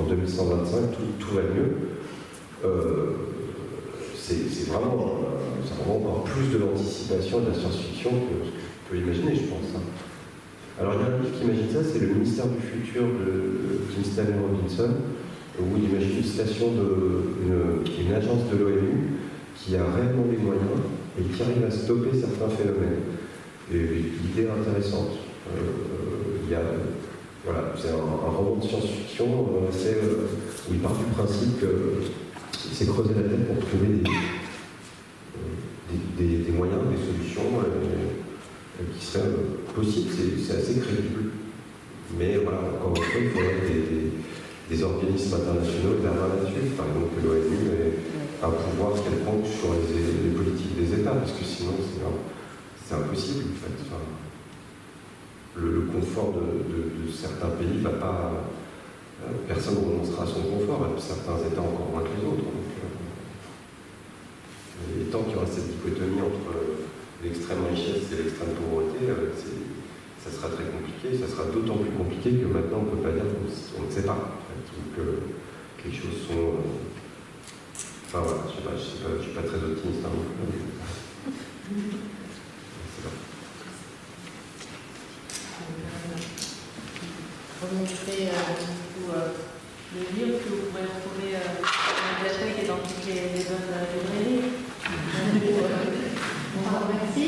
2125, tout va mieux. C'est vraiment encore plus de l'anticipation et de la science-fiction que ce que je peux imaginer, je pense. Alors il y a un livre qui imagine ça, c'est le Ministère du Futur de Kim Stanley Robinson, où il imagine une agence de l'ONU qui a réellement des moyens et qui arrive à stopper certains phénomènes. Et l'idée est intéressante. Il y a voilà, c'est un roman de science-fiction où il part du principe qu'il s'est creusé la tête pour trouver des moyens, des solutions qui seraient possibles. C'est assez crédible. Mais voilà, encore une fois, il faudrait des organismes internationaux derrière là-dessus, par exemple que l'ONU ait un pouvoir quelconque sur les politiques des États, parce que sinon c'est impossible en fait. Enfin, le confort de certains pays va pas. Personne ne renoncera à son confort, et certains États encore moins que les autres. Donc, et tant qu'il y aura cette dichotomie entre l'extrême richesse et l'extrême pauvreté, ça sera très compliqué. Ça sera d'autant plus compliqué que maintenant on ne peut pas dire qu'on ne sait pas. En fait, que les choses sont. Enfin voilà, je ne suis pas très optimiste. Hein,
remontrer le livre que vous pouvez retrouver dans la bibliothèque et dans toutes les bonnes librairies. Merci.